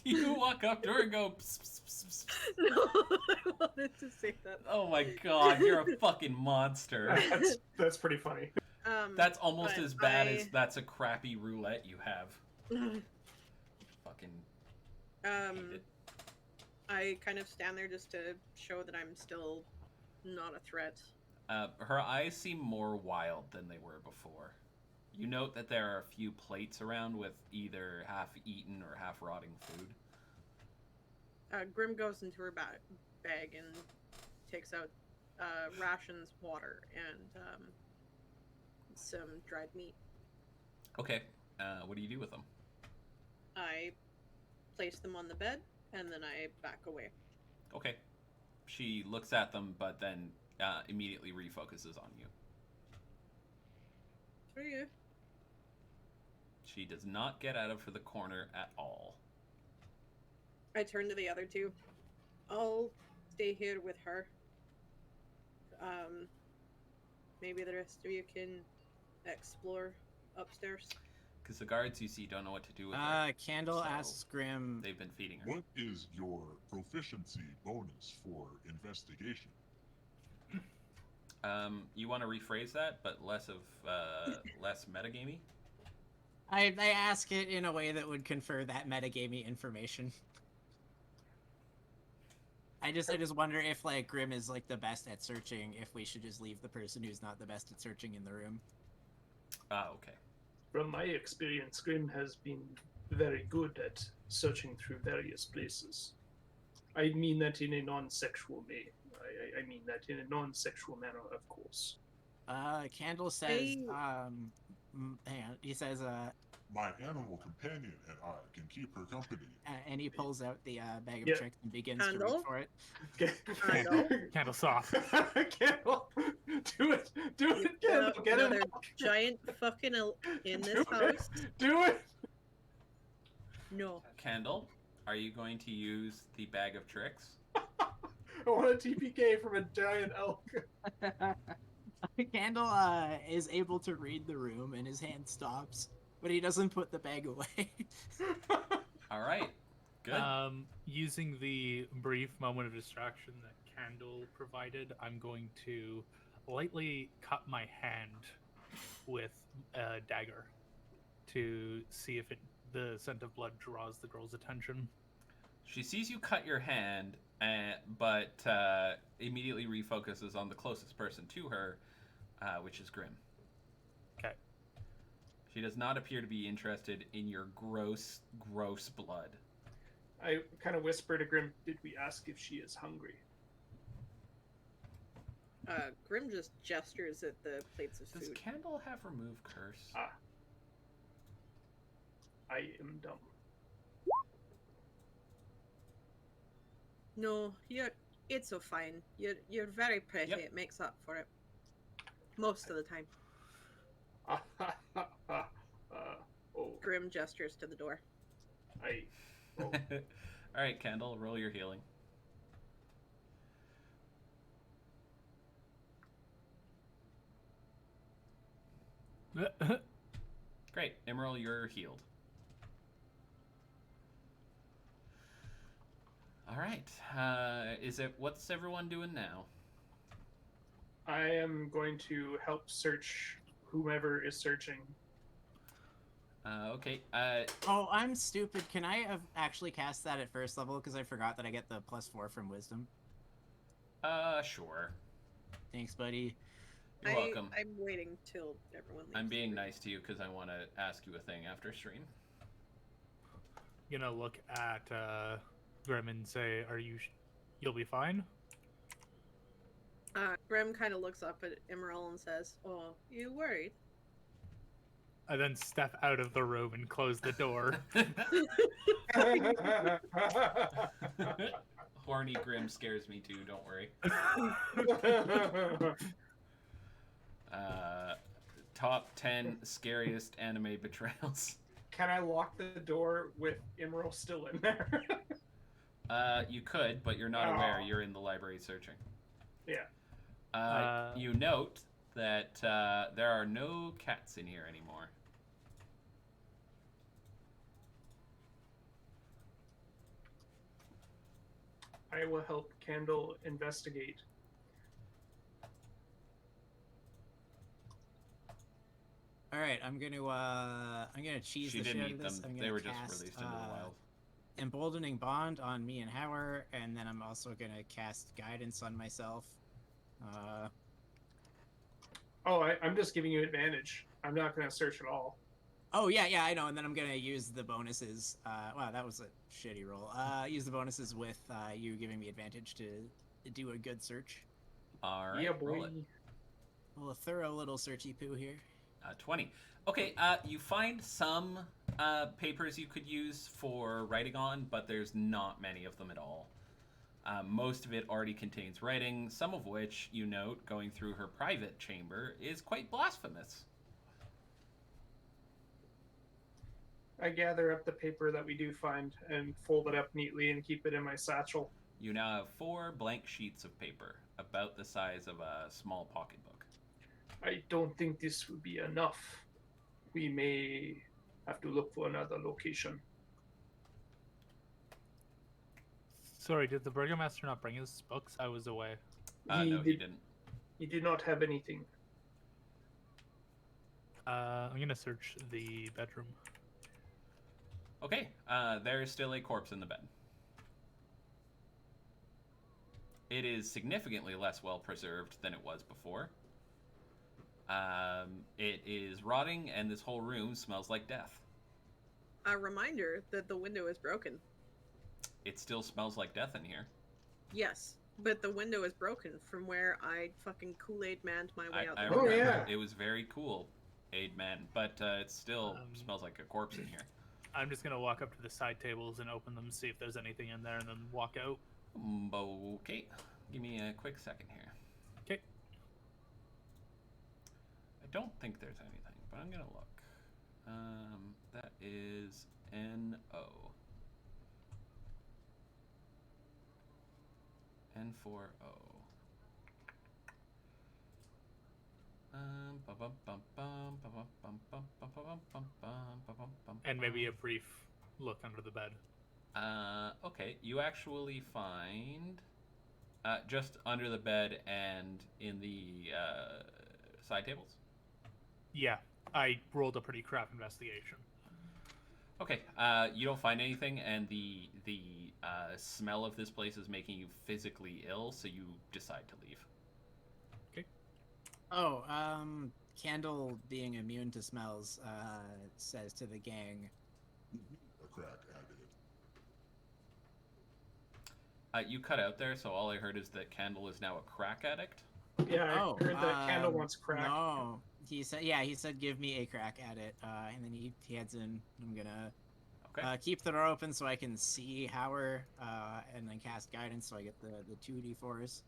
you walk up to her and go, pss, pss, pss, pss?
No, I wanted to say that.
Oh my god, you're a fucking monster.
That's pretty funny.
That's almost
but
as bad as that's a crappy roulette you have. Fucking hate it.
I kind of stand there just to show that I'm still not a threat.
Her eyes seem more wild than they were before. You note that there are a few plates around with either half-eaten or half-rotting food.
Grim goes into her bag and takes out rations, water, and some dried meat.
Okay, what do you do with them?
I place them on the bed, and then I back away.
Okay. She looks at them, but then immediately refocuses on you.
For you.
She does not get out of the corner at all.
I turn to the other two. I'll stay here with her. Maybe the rest of you can explore upstairs.
Because the guards you see don't know what to do with her.
Candle
so
asks Grim.
They've been feeding her.
What is your proficiency bonus for investigation?
You want to rephrase that, but less of less metagamey?
I ask it in a way that would confer that metagamey information. I just wonder if like Grim is like the best at searching, if we should just leave the person who's not the best at searching in the room.
Ah, okay.
From my experience, Grim has been very good at searching through various places. I mean that in a non-sexual way. I mean that in a non-sexual manner, of course.
Candle says,
Hey.
hang on, he says,
My animal companion and I can keep her company.
and he pulls out the bag of
Yeah.
tricks and begins to
Candle?
reach for it.
Candle?
Candle soft.
Candle, do it,
You
Candle,
put
get
another
it.
giant fucking in
Do
this
it.
house?
Do it.
No.
Candle, are you going to use the bag of tricks?
I want a TPK from a giant elk.
Candle is able to read the room and his hand stops, but he doesn't put the bag away.
All right. Good.
Using the brief moment of distraction that Candle provided, I'm going to lightly cut my hand with a dagger to see if the scent of blood draws the girl's attention.
She sees you cut your hand, but immediately refocuses on the closest person to her, which is Grim.
Okay.
She does not appear to be interested in your gross, gross blood.
I kind of whisper to Grim, did we ask if she is hungry?
Grim just gestures at the plates of
Does
food.
Candle have remove curse?
I am dumb.
No, it's so fine. You're very pretty.
Yep.
It makes up for it. Most of the time.
Oh,
Grim gestures to the door.
oh.
All right, Candle, roll your healing. Great, Emerald, you're healed. All right. What's everyone doing now?
I am going to help search whomever is searching.
Okay.
Oh, I'm stupid. Can I have actually cast that at first level? Because I forgot that I get the +4 from wisdom.
Sure.
Thanks, buddy.
You're welcome.
I'm waiting till everyone leaves.
I'm being nice to you because I want to ask you a thing after stream.
Gonna look at Grim and say, "Are you? You'll be fine."
Grim kind of looks up at Emerald and says, "Oh, you worried?"
I then step out of the room and close the door.
Horny Grim scares me too, don't worry. Top 10 scariest anime betrayals.
Can I lock the door with Emerald still in there?
You could, but you're not aware.
Oh.
You're in the library searching.
Yeah.
You note that there are no cats in here anymore.
I will help Candle investigate.
All right, I'm gonna cheese
She
the
didn't
shit out
eat
of this.
them.
I'm gonna
They were just
cast,
released into the wild.
Emboldening Bond on me and Hauer, and then I'm also gonna cast Guidance on myself.
Oh, I'm just giving you advantage. I'm not going to search at all.
Oh yeah, I know. And then I'm gonna use the bonuses. Wow, that was a shitty roll. Use the bonuses with you giving me advantage to do a good search.
All right,
Yeah,
roll
boy.
it.
Well, a thorough little searchy poo here.
20. Okay, you find some papers you could use for writing on, but there's not many of them at all. Most of it already contains writing, some of which, you note, going through her private chamber, is quite blasphemous.
I gather up the paper that we do find and fold it up neatly and keep it in my satchel.
You now have 4 blank sheets of paper, about the size of a small pocketbook.
I don't think this will be enough. We may have to look for another location.
Sorry, did the burgomaster not bring us books? I was away.
No, he didn't.
He did not have anything.
I'm gonna search the bedroom.
Okay, there is still a corpse in the bed. It is significantly less well preserved than it was before. It is rotting, and this whole room smells like death.
A reminder that the window is broken.
It still smells like death in here.
Yes, but the window is broken from where I fucking Kool-Aid manned my way out.
I
the
Oh,
remember.
yeah.
It was very cool, Aid Man, but it still smells like a corpse in here.
I'm just gonna walk up to the side tables and open them, see if there's anything in there, and then walk out.
Okay, give me a quick second here.
Okay.
I don't think there's anything, but I'm gonna look. That is N-O. N4O.
And maybe a brief look under the bed.
Okay, you actually find just under the bed and in the side tables.
Yeah, I rolled a pretty crap investigation.
Okay, you don't find anything, and the smell of this place is making you physically ill, so you decide to leave.
Oh, Candle, being immune to smells, says to the gang,
A crack addict.
You cut out there, so all I heard is that Candle is now a crack addict.
Yeah, I heard that Candle wants crack.
No, he said, give me a crack at it, and then he heads in. I'm gonna keep the door open so I can see Hauer, and then cast Guidance so I get the 2d4s.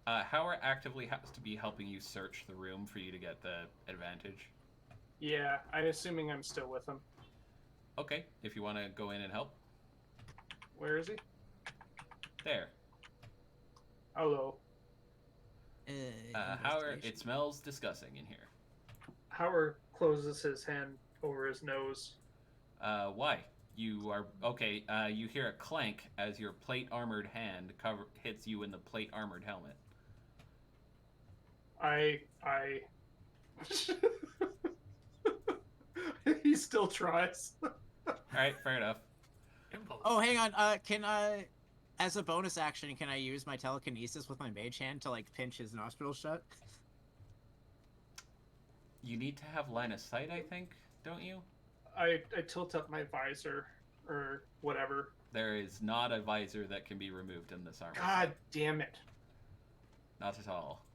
Hauer actively has to be helping you search the room for you to get the advantage.
Yeah, I'm assuming I'm still with him.
Okay, if you want to go in and help.
Where is he?
There.
Hello.
Hauer, it smells disgusting in here.
Howard closes his hand over his nose.
Why? You are okay. You hear a clank as your plate armored hand hits you in the plate armored helmet.
He still tries.
All right, fair enough.
Impulse.
Oh, hang on. Can I, as a bonus action, can I use my telekinesis with my mage hand to like pinch his nostrils shut?
You need to have line of sight, I think, don't you?
I tilt up my visor or whatever.
There is not a visor that can be removed in this armor.
God damn it.
Not at all.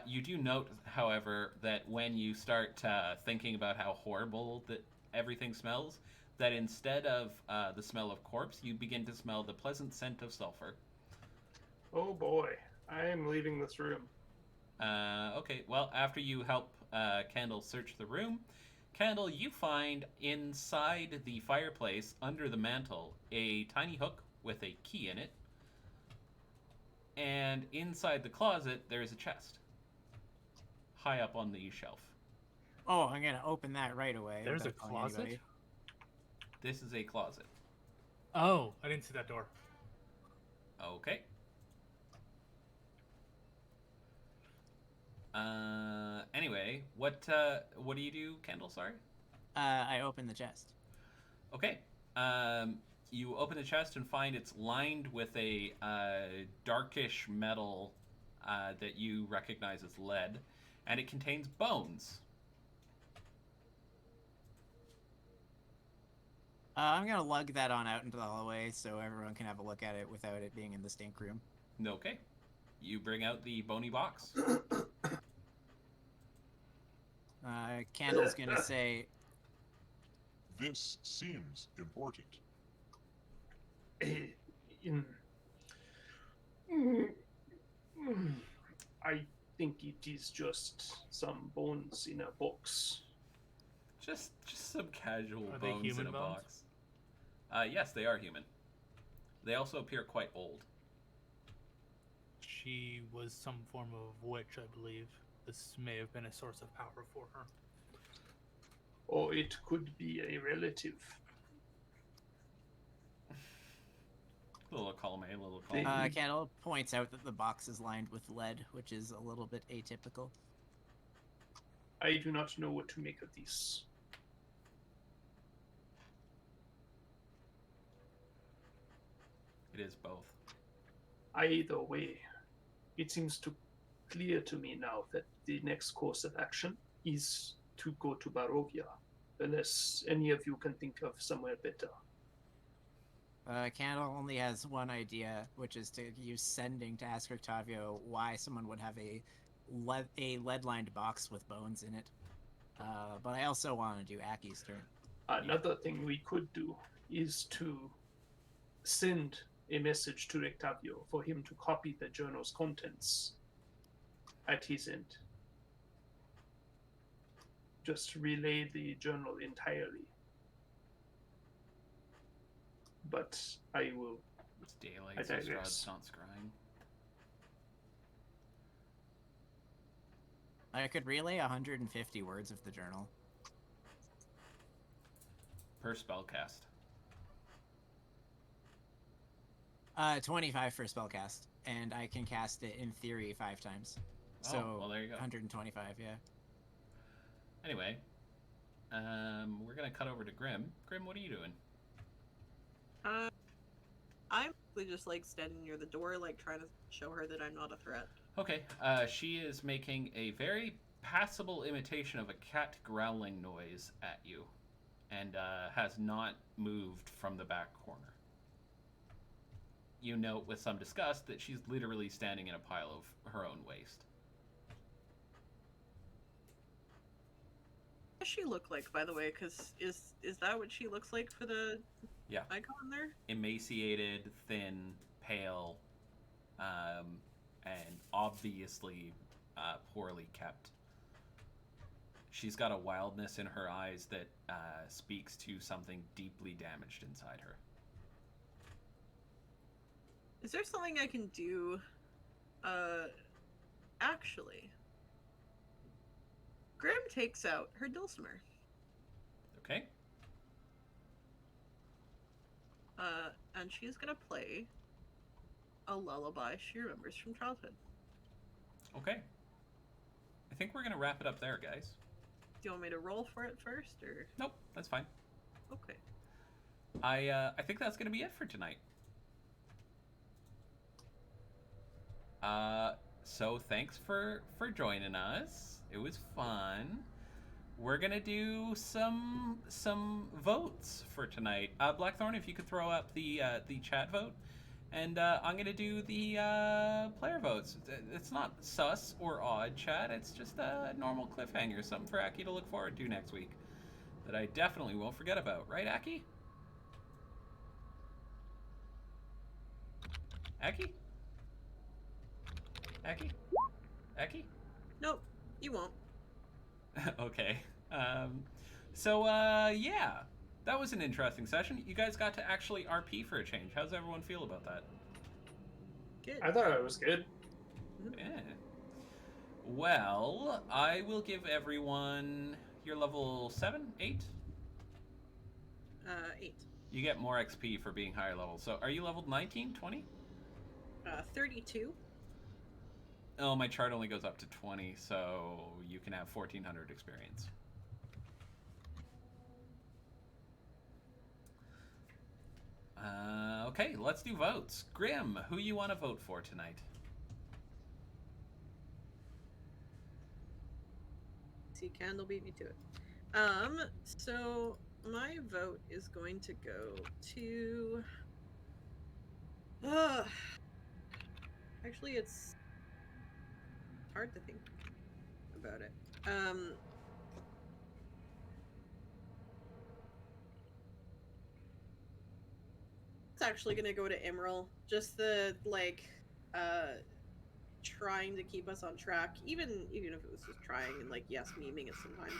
You do note, however, that when you start thinking about how horrible that everything smells, that instead of the smell of corpse, you begin to smell the pleasant scent of sulfur.
Oh boy, I am leaving this room.
Okay, well, after you help Candle search the room, Candle, you find inside the fireplace, under the mantle, a tiny hook with a key in it. And inside the closet, there is a chest. High up on the shelf.
Oh, I'm gonna open that right away.
There's a
without calling
closet?
anybody.
This is a closet.
Oh, I didn't see that door.
Okay. Anyway, what do you do, Kendall? Sorry.
I open the chest.
Okay. You open the chest and find it's lined with a darkish metal that you recognize as lead, and it contains bones.
I'm gonna lug that on out into the hallway so everyone can have a look at it without it being in the stink room.
Okay. You bring out the bony box.
Candle's gonna say,
This seems important.
I think it is just some bones in a box.
Just some casual
Are they
bones
human
in a
bones?
box. Yes, they are human. They also appear quite old.
She was some form of witch, I believe. This may have been a source of power for her.
Or it could be a relative.
Little column A, little column B.
Candle points out that the box is lined with lead, which is a little bit atypical.
I do not know what to make of this.
It is both.
Either way, it seems clear to me now that the next course of action is to go to Barovia, unless any of you can think of somewhere better.
Candle only has one idea, which is to use sending to ask Octavio why someone would have a lead-lined box with bones in it. But I also want to do Aki's turn.
Another thing we could do is to send a message to Octavio for him to copy the journal's contents at his end. Just relay the journal entirely. But I will.
It's daylight,
I
so
digress.
Strahd's not scrying.
I could relay 150 words of the journal.
Per spellcast.
25 for spellcast, and I can cast it in theory 5 times. So
well, there you go.
125, yeah.
Anyway, we're gonna cut over to Grim. Grim, what are you doing?
I'm really just like standing near the door, like trying to show her that I'm not a threat.
Okay, she is making a very passable imitation of a cat growling noise at you, and has not moved from the back corner. You note with some disgust that she's literally standing in a pile of her own waste.
What does she look like, by the way? Because is that what she looks like for the
Yeah.
icon there?
Emaciated, thin, pale, and obviously poorly kept. She's got a wildness in her eyes that speaks to something deeply damaged inside her.
Is there something I can do? Actually, Grim takes out her dulcimer.
Okay?
And she's gonna play a lullaby she remembers from childhood.
Okay. I think we're gonna wrap it up there, guys.
Do you want me to roll for it first, or?
Nope, that's fine.
Okay.
I think that's gonna be it for tonight. So thanks for joining us. It was fun. We're gonna do some votes for tonight. Blackthorn, if you could throw up the chat vote, And I'm going to do the player votes. It's not sus or odd, chat. It's just a normal cliffhanger. Something for Aki to look forward to next week that I definitely won't forget about. Right, Aki? Aki? Aki? Aki?
Nope, you won't.
Okay. Yeah. That was an interesting session. You guys got to actually RP for a change. How's everyone feel about that?
Good.
I thought it was good.
Yeah. Well, I will give everyone... You're level 7? 8?
8.
You get more XP for being higher level. So are you leveled 19, 20?
32.
Oh, my chart only goes up to 20, so you can have 1,400 experience. Okay, let's do votes. Grim, who you want to vote for tonight?
See, Candle beat me to it. So my vote is going to go to... Actually, it's hard to think about it. It's actually gonna go to Emerald. Just the trying to keep us on track, even if it was just trying and yes, memeing it sometimes.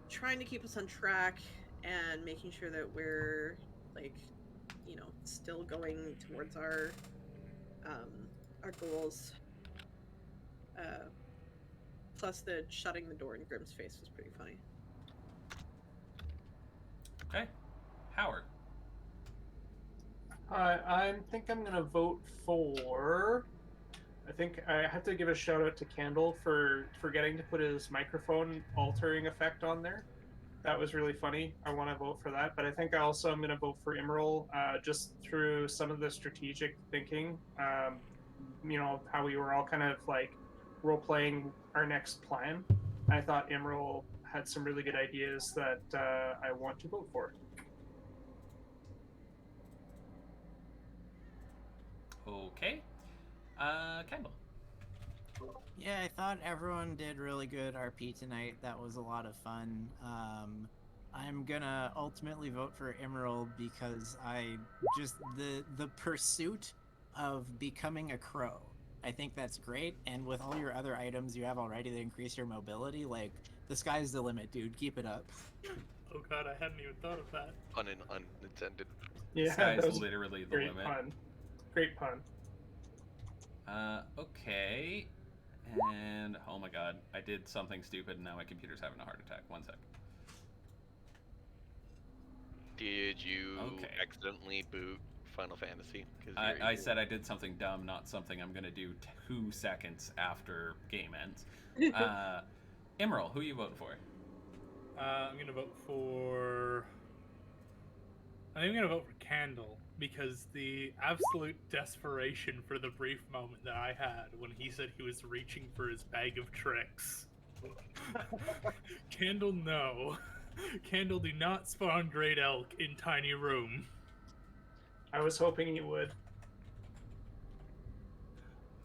Trying to keep us on track and making sure that we're still going towards our goals. Plus the shutting the door in Grimm's face was pretty funny.
Okay. Howard.
I think I'm gonna vote for. I think I have to give a shout out to Candle for forgetting to put his microphone altering effect on there. That was really funny. I want to vote for that, but I think I also am going to vote for Emerald just through some of the strategic thinking. How we were all kind of role playing our next plan. I thought Emerald had some really good ideas that I want to vote for.
Okay. Kendall.
Yeah, I thought everyone did really good RP tonight. That was a lot of fun. I'm gonna ultimately vote for Emerald because I just the pursuit of becoming a crow. I think that's great, and with all your other items you have already that increase your mobility, the sky's the limit, dude. Keep it up.
Oh god, I hadn't even thought of that.
Unintended.
Yeah,
Sky's
that was
literally the
great
limit.
pun. Great pun.
Okay. And, oh my god, I did something stupid and now my computer's having a heart attack. 1 sec.
Did you accidentally boot Final Fantasy?
I said I did something dumb, not something I'm going to do 2 seconds after game ends. Emerald, who are you voting for?
I'm going to vote for Candle, because the absolute desperation for the brief moment that I had when he said he was reaching for his bag of tricks. Candle, no. Candle, do not spawn Great Elk in Tiny Room.
I was hoping you would.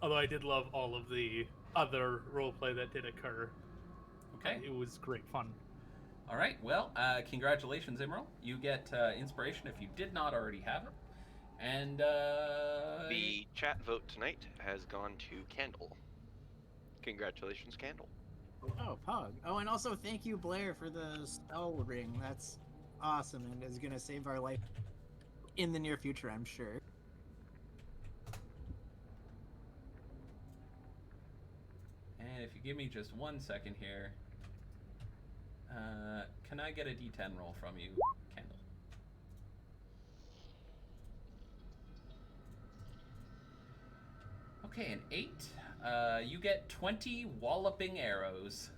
Although I did love all of the other roleplay that did occur.
Okay.
It was great fun.
All right, well, congratulations, Emerald. You get inspiration if you did not already have it. And
the chat vote tonight has gone to Candle. Congratulations, Candle.
Oh, Pog. Oh, and also thank you, Blair, for the spell ring. That's awesome and is going to save our life in the near future, I'm sure.
And if you give me just 1 second here, can I get a D10 roll from you, Kendall? Okay, an 8. You get 20 walloping arrows.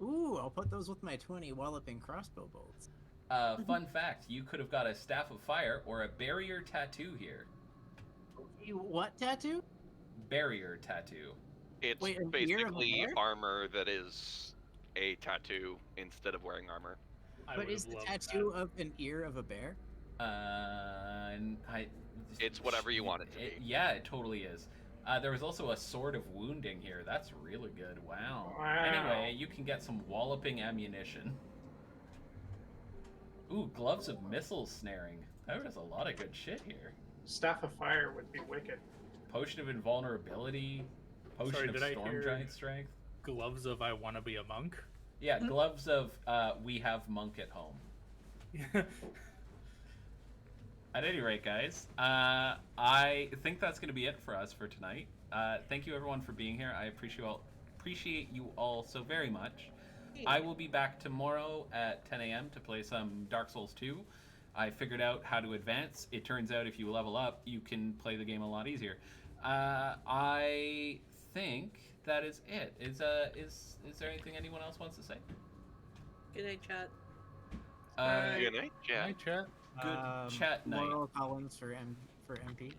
Ooh, I'll put those with my 20 walloping crossbow bolts.
Fun fact, you could have got a Staff of Fire or a barrier tattoo here.
What tattoo?
Barrier tattoo.
It's basically armor that is a tattoo instead of wearing armor.
But
would
is
have
the
loved
tattoo of an ear of a bear?
It's whatever you want it to be.
Yeah, it totally is. There was also a sword of wounding here. That's really good. Wow.
Wow.
Anyway, you can get some walloping ammunition. Ooh, gloves of missile snaring. There was a lot of good shit here.
Staff of Fire would be wicked.
Potion of invulnerability. Potion
Sorry,
of
did I
storm
hear-
giant strength.
Gloves of I want to be a monk.
Yeah, gloves of we have monk at home. At any rate, guys, I think that's going to be it for us for tonight. Thank you everyone for being here. I appreciate you all so very much. I will be back tomorrow at 10 a.m. to play some Dark Souls 2. I figured out how to advance. It turns out if you level up, you can play the game a lot easier. I think that is it. Is there anything anyone else wants to say?
Good night, chat.
Good night, Jack.
Hi, chat.
Good chat night.
Moral Collins for MP.